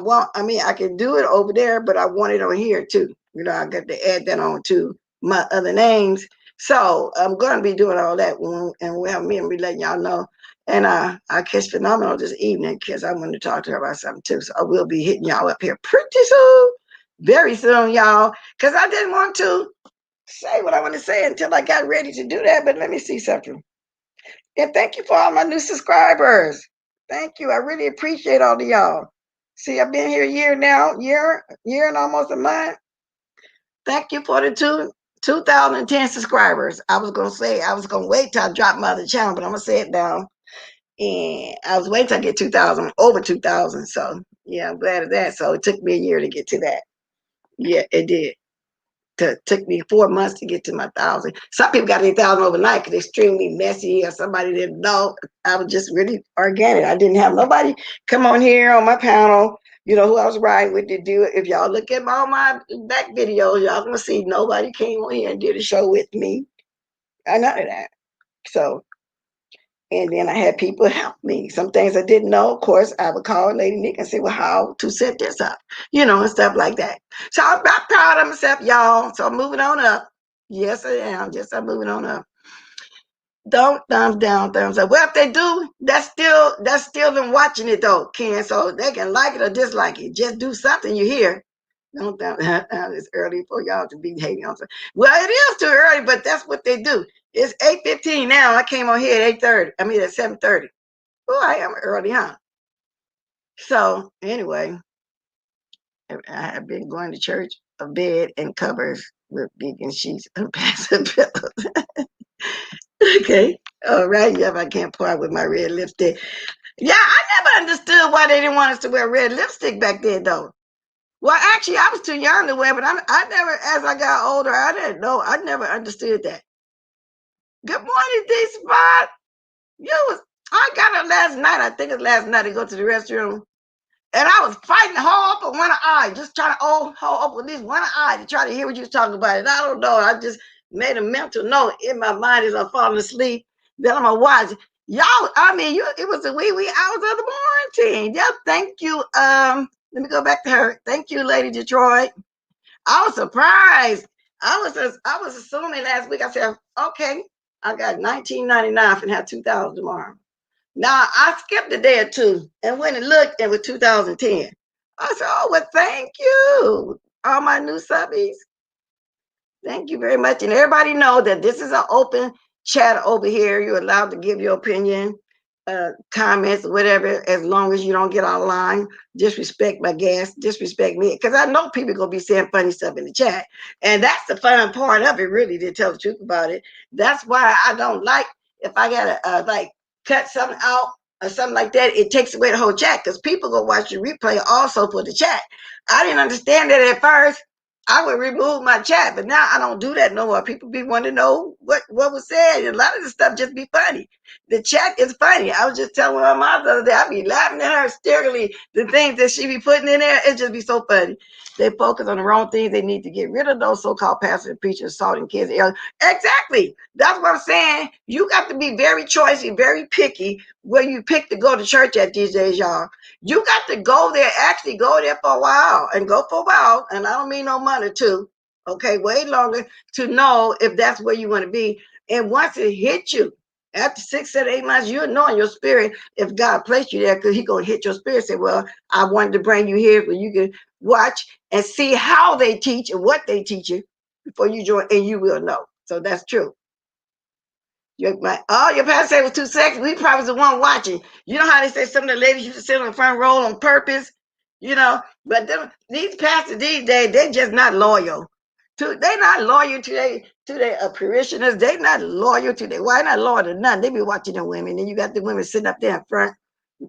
can do it over there, but I want it on here too. I got to add that on to my other names. So I'm going to be doing all that and we'll have me and be letting y'all know. And I catch Phenomenal this evening because I want to talk to her about something too. So I will be hitting y'all up here pretty soon, very soon, y'all, because I didn't want to say what I want to say until I got ready to do that. But let me see something. And thank you for all my new subscribers. Thank you. I really appreciate all of y'all. See, I've been here a year now, year and almost a month. Thank you for the 2010 subscribers. I was going to wait till I drop my other channel, but I'm going to say it now. And I was waiting till I get 2,000, over 2,000. So, yeah, I'm glad of that. So it took me a year to get to that. Yeah, it did. Took me 4 months to get to my 1,000. Some people got 8,000 overnight because they're extremely messy or somebody didn't know. I was just really organic. I didn't have nobody come on here on my panel, who I was riding with to do it. If y'all look at all my back videos, y'all gonna see nobody came on here and did a show with me. None of that. So, and then I had people help me. Some things I didn't know, of course, I would call Lady Nick and say, well, how to set this up, and stuff like that. So I'm not proud of myself, y'all. So I'm moving on up. Yes, I am. I'm moving on up. Don't thumbs down, thumbs up. Well, if they do, that's still them watching it though, Ken. So they can like it or dislike it. Just do something you hear. Don't thumbs down. It's early for y'all to be hating on. Well, it is too early, but that's what they do. It's 8:15 now. I came on here at 8:30. I mean at 7:30. Oh, I am early, huh? So anyway, I have been going to church, a bed and covers with vegan sheets and passive pillows. Okay. All right. Yep, I can't part with my red lipstick. Yeah, I never understood why they didn't want us to wear red lipstick back then, though. Well, actually, I was too young to wear, but I never, as I got older, I didn't know. I never understood that. Good morning, D-Spot. I got up last night. I think it's last night to go to the restroom. And I was fighting to hold up with one eye, just trying to hold up with at least one eye to try to hear what you was talking about. And I don't know. I just made a mental note in my mind as I'm falling asleep. Then I'm going to watch. Y'all, it was the wee hours of the morning. Yeah, thank you. Let me go back to her. Thank you, Lady Detroit. I was surprised. I was assuming last week. I said, okay, I got 1999 and have 2,000 tomorrow. Now, I skipped a day or two and went and looked, and with 2010. I said, oh, well, thank you, all my new subbies. Thank you very much. And everybody know that this is an open chat over here. You're allowed to give your opinion, comments, whatever, as long as you don't get online. Disrespect my guests, disrespect me. Because I know people going to be saying funny stuff in the chat. And that's the fun part of it, really, to tell the truth about it. That's why I don't like, if I got to, cut something out or something like that, it takes away the whole chat because people go watch the replay also for the chat. I didn't understand that at first. I would remove my chat, but now I don't do that no more. People be wanting to know what was said. And a lot of the stuff just be funny. The chat is funny. I was just telling my mom the other day, I be laughing at her hysterically. The things that she be putting in there, it just be so funny. They focus on the wrong things. They need to get rid of those so-called pastors, preachers, assaulting kids. Exactly. That's what I'm saying. You got to be very choosy, very picky where you pick to go to church at these days, y'all. You got to go there, actually go there for a while and go for a while. And I don't mean no money too. Okay, way longer to know if that's where you want to be. And once it hits you, after 6, 7, 8 months, you'll know in your spirit if God placed you there because He's going to hit your spirit. Say, well, I wanted to bring you here so you can watch and see how they teach and what they teach you before you join, and you will know. So that's true. Your pastor said it was too sexy. We probably was the one watching. You know how they say some of the ladies used to sit on the front row on purpose, But these pastors these days, they're just not loyal. They're not loyal to their parishioners. They're not loyal to their wife. Not loyal to none. They be watching the women. And you got the women sitting up there in front.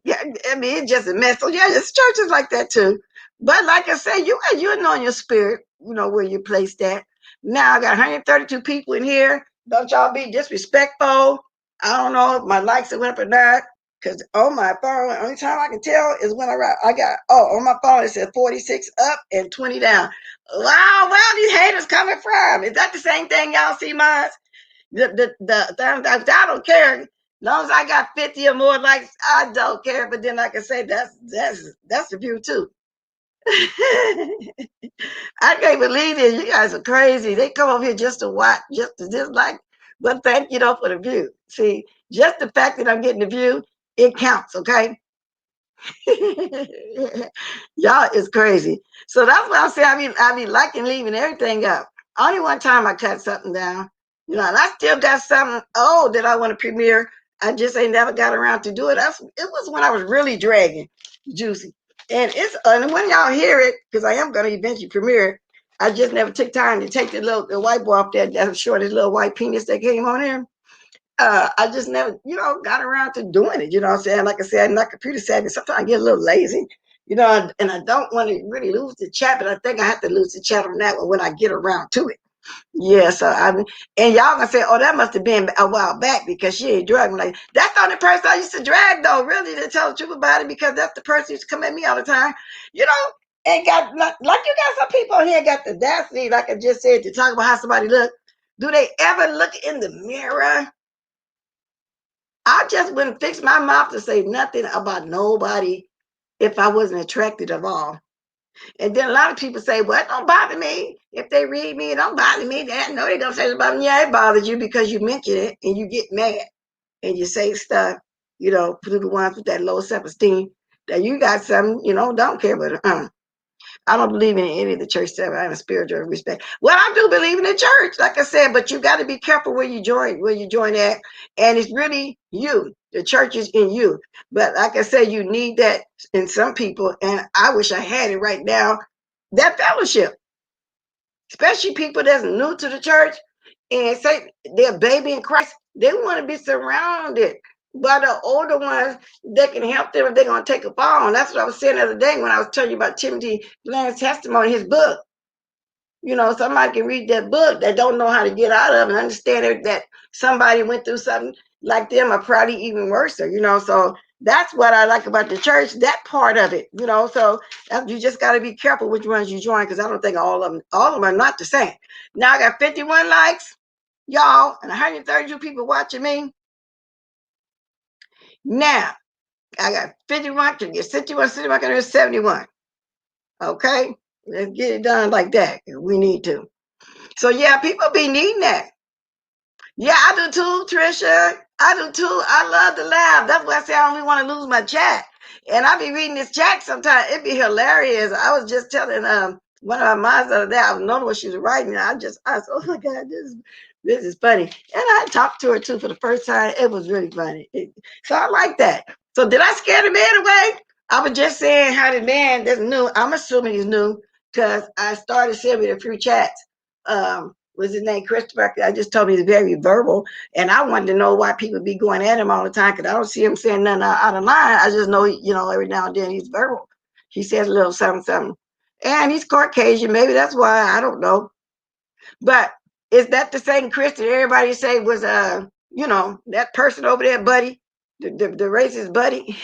Yeah, I mean, it's just a mess. So yeah, there's churches like that too. But like I said, you know in your spirit, where you placed that. Now I got 132 people in here. Don't y'all be disrespectful. I don't know if my likes went up or not. Because on my phone, only time I can tell is when I got, on my phone it says 46 up and 20 down. Wow, where are these haters coming from? Is that the same thing y'all see mine? I don't care. As long as I got 50 or more likes, I don't care. But then, like I say, that's the view too. I can't believe it. You guys are crazy. They come over here just to watch, just like, but thank you though for the view. See, just the fact that I'm getting the view, it counts, okay? Y'all is crazy. So that's what I'm saying. I be liking leaving everything up. Only one time I cut something down. You know, and I still got something old that I want to premiere. I just ain't never got around to do it. It was when I was really dragging Juicy. And when y'all hear it, because I am gonna eventually premiere it, I just never took time to take the white boy off there that short his little white penis that came on there. I just never, got around to doing it. You know what I'm saying? Like I said, I'm not computer savvy. Sometimes I get a little lazy, and I don't want to really lose the chat, but I think I have to lose the chat on that one when I get around to it. Yeah, so and y'all gonna say, oh, that must have been a while back because she ain't drugging. Like, that's the only person I used to drag, though, really, to tell the truth about it, because that's the person who used to come at me all the time. You know, ain't got, like you got some people here got the audacity, like I just said, to talk about how somebody look. Do they ever look in the mirror? I just wouldn't fix my mouth to say nothing about nobody if I wasn't attracted at all. And then a lot of people say, well, it don't bother me. If they read me, it don't bother me. They know they don't say it about me. Yeah, it bothers you because you mention it and you get mad and you say stuff, through the ones with that low self-esteem that you got something, don't care, but I don't believe in any of the church stuff. I have a spiritual respect. Well, I do believe in the church, like I said, but you got to be careful where you join at. And it's really you. The church is in you. But like I said, you need that in some people. And I wish I had it right now. That fellowship, especially people that's new to the church and say they're a baby in Christ, they want to be surrounded by the older ones that can help them if they're going to take a fall. And that's what I was saying the other day when I was telling you about Timothy Glenn's testimony, his book. Somebody can read that book that don't know how to get out of and understand that somebody went through something like them or probably even worse. So that's what I like about the church, that part of it, so you just got to be careful which ones you join, because I don't think all of them are not the same. Now I got 51 likes, y'all, and 132 people watching me. Now I got 51 to get 61, 71. Okay, let's get it done like that if we need to. So yeah, people be needing that. Yeah, I do too, Trisha. I do too. I love to laugh. That's why I say I don't really want to lose my chat. And I be reading this chat sometimes. It'd be hilarious. I was just telling one of my moms the other day, I was knowing what she was writing. I was, oh my God, this is funny. And I talked to her too for the first time. It was really funny. So I like that. So did I scare the man away? I was just saying how the man that's new, I'm assuming he's new, because I started sending a few chats. Was his name Christopher? I just told me he's very verbal, and I wanted to know why people be going at him all the time, because I don't see him saying nothing out of line. I just know, every now and then he's verbal. He says a little something, something. And he's Caucasian. Maybe that's why. I don't know. But is that the same Chris that everybody say was, that person over there, buddy? The racist buddy?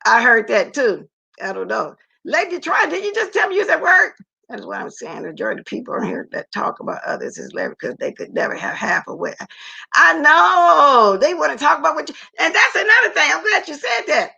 I heard that too. I don't know. Lady Troy, did you just tell me you was at work? That's what I'm saying. The majority of people on here that talk about others is left because they could never have half of what I know. They want to talk about what you, and that's another thing. I'm glad you said that.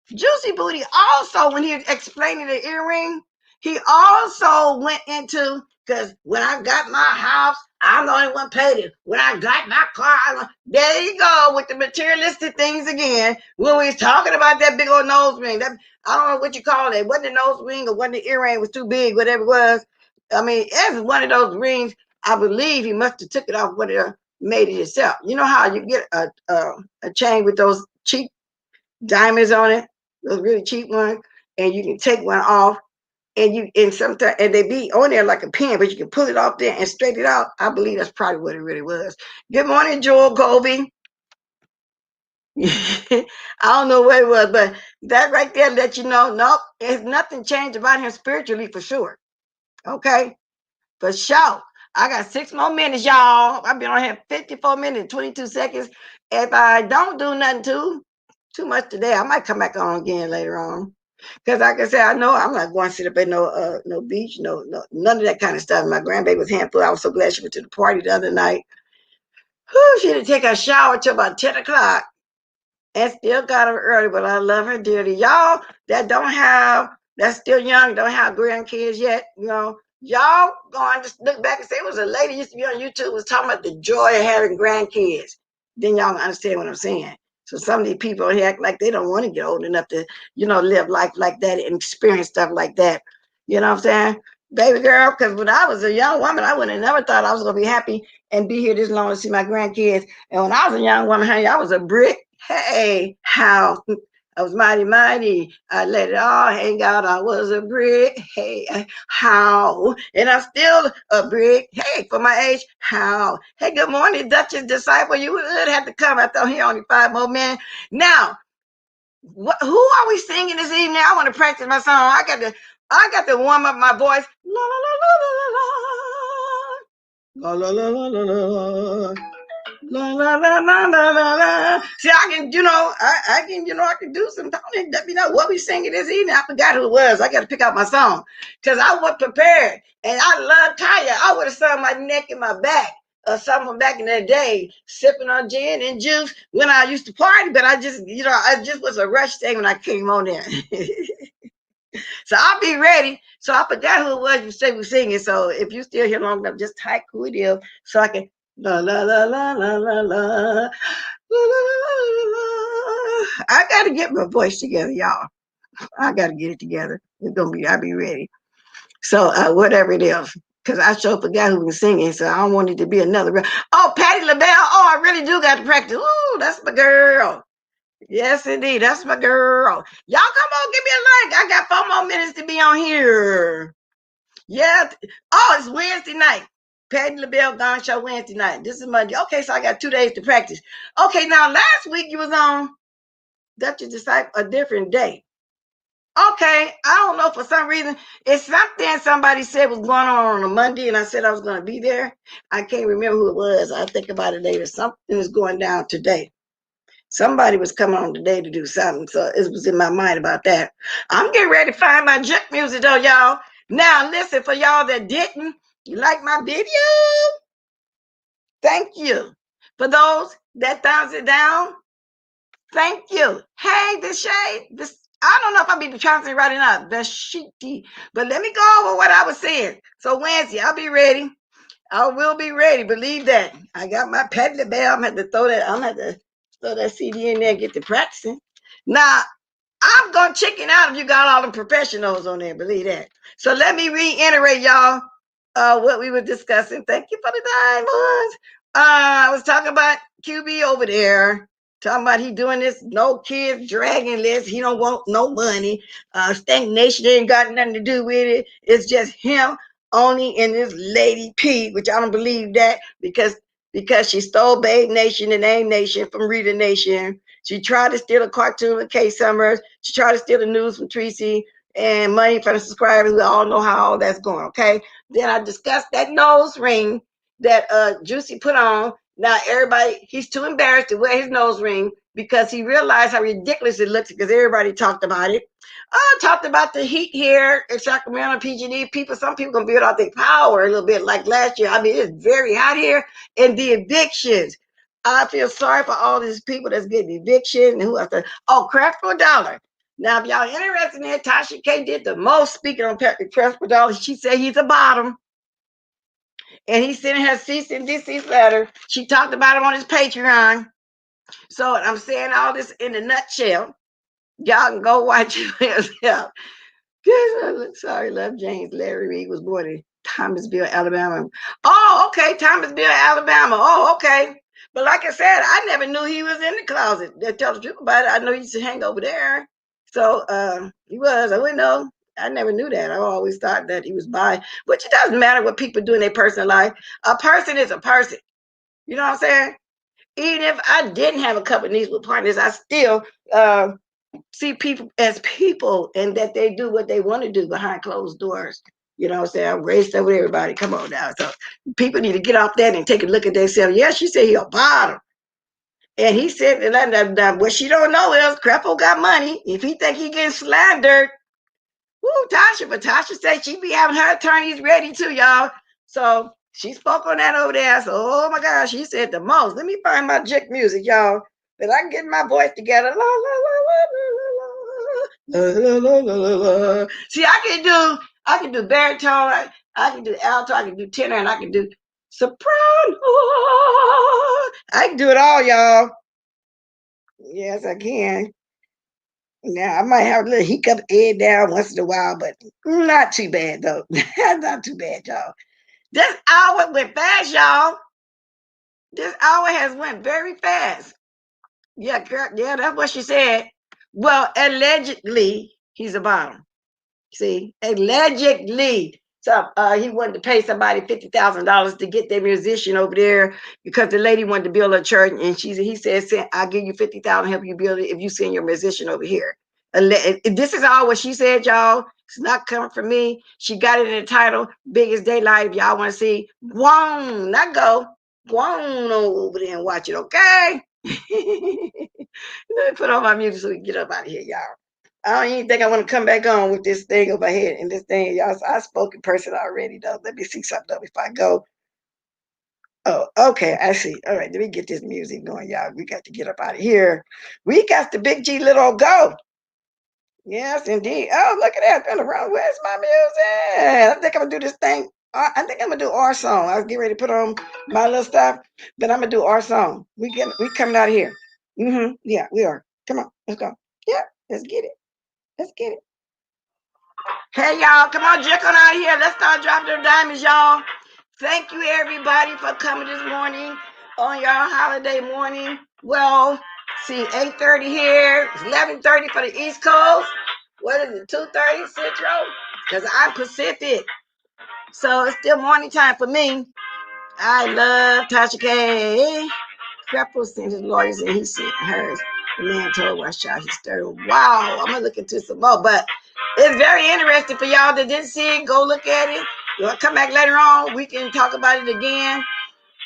Juicy Booty also, when he was explaining the earring, he also went into, because when I got my house, I'm the only one paid it. When I got my car, there you go with the materialistic things again. When we was talking about that big old nose ring, that I don't know what you call it. Wasn't the nose ring or wasn't the earring was too big, whatever it was. I mean, every one of those rings, I believe he must have took it off when it made it himself. You know how you get a chain with those cheap diamonds on it, those really cheap ones, and you can take one off, and sometimes they be on there like a pin, but you can pull it off there and straighten it out. I believe that's probably what it really was. Good morning, Joel Colby. I don't know what it was, but that right there let you know, nope, there's nothing changed about him spiritually for sure. Okay, for sure. I got 6 more minutes, y'all. I've been on here 54 minutes, 22 seconds. If I don't do nothing too much today. I might come back on again later on. Because like I said, I know I'm not going to sit up at no beach, none of that kind of stuff. My grandbaby was handful. I was so glad she went to the party the other night. Whew, she didn't take a shower till about 10 o'clock and still got her early, but I love her dearly. Y'all that's still young, don't have grandkids yet, y'all going to look back and say, it was a lady used to be on YouTube was talking about the joy of having grandkids. Then y'all understand what I'm saying. So some of these people act like they don't want to get old enough to, live life like that and experience stuff like that. You know what I'm saying? Baby girl, because when I was a young woman, I would have never thought I was going to be happy and be here this long to see my grandkids. And when I was a young woman, honey, I was a brick. Hey, how I was mighty, mighty. I let it all hang out. I was a brick. Hey, how? And I'm still a brick. Hey, for my age, how? Hey, good morning, Duchess Disciple. You would have to come. I thought here only 5 more minutes. Now, who are we singing this evening? I want to practice my song. I got to warm up my voice. La la la la la la la la la la la la. La, la, la, la, la, la, la. See, I can, I can do some talking. Let me know what we singing this evening. I forgot who it was. I got to pick out my song because I was prepared. And I love Kaya. I would have sung my neck and my back or something from back in the day, sipping on gin and juice when I used to party. But I just was a rush thing when I came on there. So I'll be ready. So I forgot who it was you say was singing. So if you still here long enough, just type who it is so I can la la la la la la la. I gotta get my voice together, y'all. I gotta get it together. I'll be ready. So whatever it is. Because I sure forgot who was singing, so I don't want it to be another. Oh, Patti LaBelle. Oh, I really do got to practice. Ooh, that's my girl. Yes, indeed. That's my girl. Y'all come on, give me a like. I got 4 more minutes to be on here. Yeah. Oh, it's Wednesday night. Patti LaBelle Gone Show Wednesday night. This is Monday. Okay, so I got 2 days to practice. Okay, now last week you was on Duchess Disciple a different day. Okay, I don't know, for some reason, it's something somebody said was going on a Monday, and I said I was going to be there. I can't remember who it was. I'll think about it later. Something is going down today. Somebody was coming on today to do something, so it was in my mind about that. I'm getting ready to find my junk music, though, y'all. Now, listen, for y'all that didn't, you like my video? Thank you. For those that thumbs it down, thank you. Hey, I don't know if I'll be trying to write it up. The shitty, but let me go over what I was saying. So Wednesday, I'll be ready. I will be ready. Believe that. I got my Patti LaBelle. I'm going to throw that CD in there and get to practicing. Now, I'm going to chicken out if you got all the professionals on there. Believe that. So let me reiterate, y'all, what we were discussing. Thank you for the diamonds. I was talking about QB over there. Talking about he doing this no kids dragging list. He don't want no money. Stagnation ain't got nothing to do with it. It's just him only in this Lady P, which I don't believe that because she stole Babe Nation and A Nation from Rita Nation. She tried to steal a cartoon with Kay Summers. She tried to steal the news from Tracy and money from the subscribers. We all know how all that's going, okay? Then I discussed that nose ring that Juicy put on. Now everybody, he's too embarrassed to wear his nose ring because he realized how ridiculous it looks because everybody talked about it. I talked about the heat here in Sacramento, PG&E. Some people gonna build out their power a little bit like last year. I mean, it's very hot here. And the evictions. I feel sorry for all these people that's getting eviction and who else. Craft for a dollar. Now, if y'all interested in it, Tasha K did the most speaking on Craft for a dollar. She said he's a bottom. And he sent her cease and desist letter. She talked about him on his Patreon. So I'm saying all this in a nutshell. Y'all can go watch it yourself. Sorry, love James. Larry Reed was born in Thomasville, Alabama. Oh, okay, Thomasville, Alabama. Oh, okay. But like I said, I never knew he was in the closet. To tell the truth about it, I know he used to hang over there. So he was. I wouldn't know. I never knew that. I always thought that he was bi, which it doesn't matter what people do in their personal life. A person is a person. You know what I'm saying? Even if I didn't have a couple of with partners, I still see people as people and that they do what they want to do behind closed doors. You know what I'm saying? I'm raised up with everybody. Come on now. So people need to get off that and take a look at themselves. Yeah, she said he a bottom. And he said, what she don't know is Creflo got money. If he think he getting slandered, woo, Tasha. But Tasha said she be having her attorneys ready too, y'all. So she spoke on that over there. So, oh my gosh, she said the most. Let me find my jick music, y'all, that I can get my voice together. La, la, la, la, la, la, la, la, la, la. See, I can do baritone, I can do alto, I can do tenor, and I can do soprano. I can do it all, y'all. Yes, I can. Now I might have a little hiccup head down once in a while, but not too bad though. Not too bad, y'all. This hour went fast, y'all. This hour has went very fast. Yeah, girl, yeah, that's what she said. Well, allegedly, he's a bottom. See, allegedly. So he wanted to pay somebody $50,000 to get their musician over there because the lady wanted to build a church, and he said, "I'll give you $50,000, help you build it if you send your musician over here." This is all what she said, y'all. It's not coming from me. She got it in the title, "Big as Daylight." If y'all want to see, Guam, not go, Guam over there and watch it, okay? Let me put on my music so we can get up out of here, y'all. I don't even think I want to come back on with this thing over here and this thing. Y'all, I spoke in person already, though. Let me see something up if I go. Oh, okay, I see. All right, let me get this music going, y'all. We got to get up out of here. We got the Big G Little Go. Yes, indeed. Oh, look at that. Where's my music? I think I'm going to do this thing. I think I'm going to do our song. I was getting ready to put on my little stuff, but I'm going to do our song. We coming out of here. Yeah, we are. Come on, let's go. Yeah, let's get it. Let's get it. Hey, y'all, come on, Jack on out of here. Let's start dropping the diamonds, y'all. Thank you, everybody, for coming this morning on your holiday morning. Well, see, 8:30 here. It's 11:30 for the East Coast. What is it, 2:30 Central? Because I'm Pacific. So it's still morning time for me. I love Tasha K. Creflo sent his lawyers and he sent hers. The man told her I shot his stereo. Wow, I'm gonna look into some more, but it's very interesting for y'all that didn't see it. Go look at it. You want to come back later on? We can talk about it again.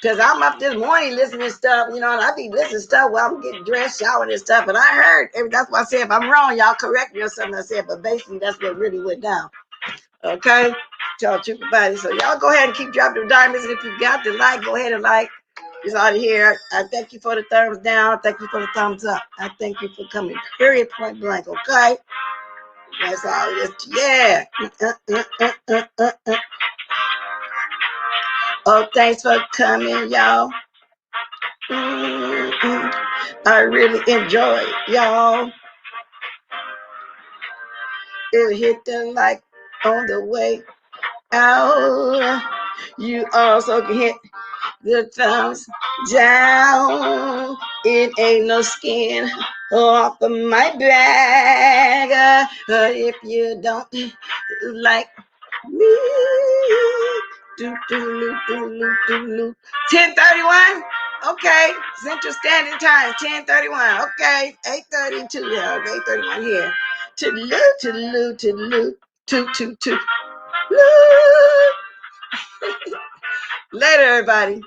Cause I'm up this morning listening to stuff, and I be listening to stuff while I'm getting dressed, showering and stuff. And I heard, that's why I said if I'm wrong, y'all correct me or something. I said, but basically that's what really went down. Okay, y'all truth about it. So y'all go ahead and keep dropping the diamonds. And if you got the like, go ahead and like. It's out of here. I thank you for the thumbs down. Thank you for the thumbs up. I thank you for coming. Period. Point blank. Okay. That's all it is. Yeah. Oh, thanks for coming, y'all. I really enjoy y'all. It'll hit the like on the way out. You also can hit the thumbs down. It ain't no skin off of my back. If you don't like me, 10:31. Okay, Central Standard Time, 10:31. Okay, 8:32. Yeah, 8:31 here. Toodaloo. Later, everybody.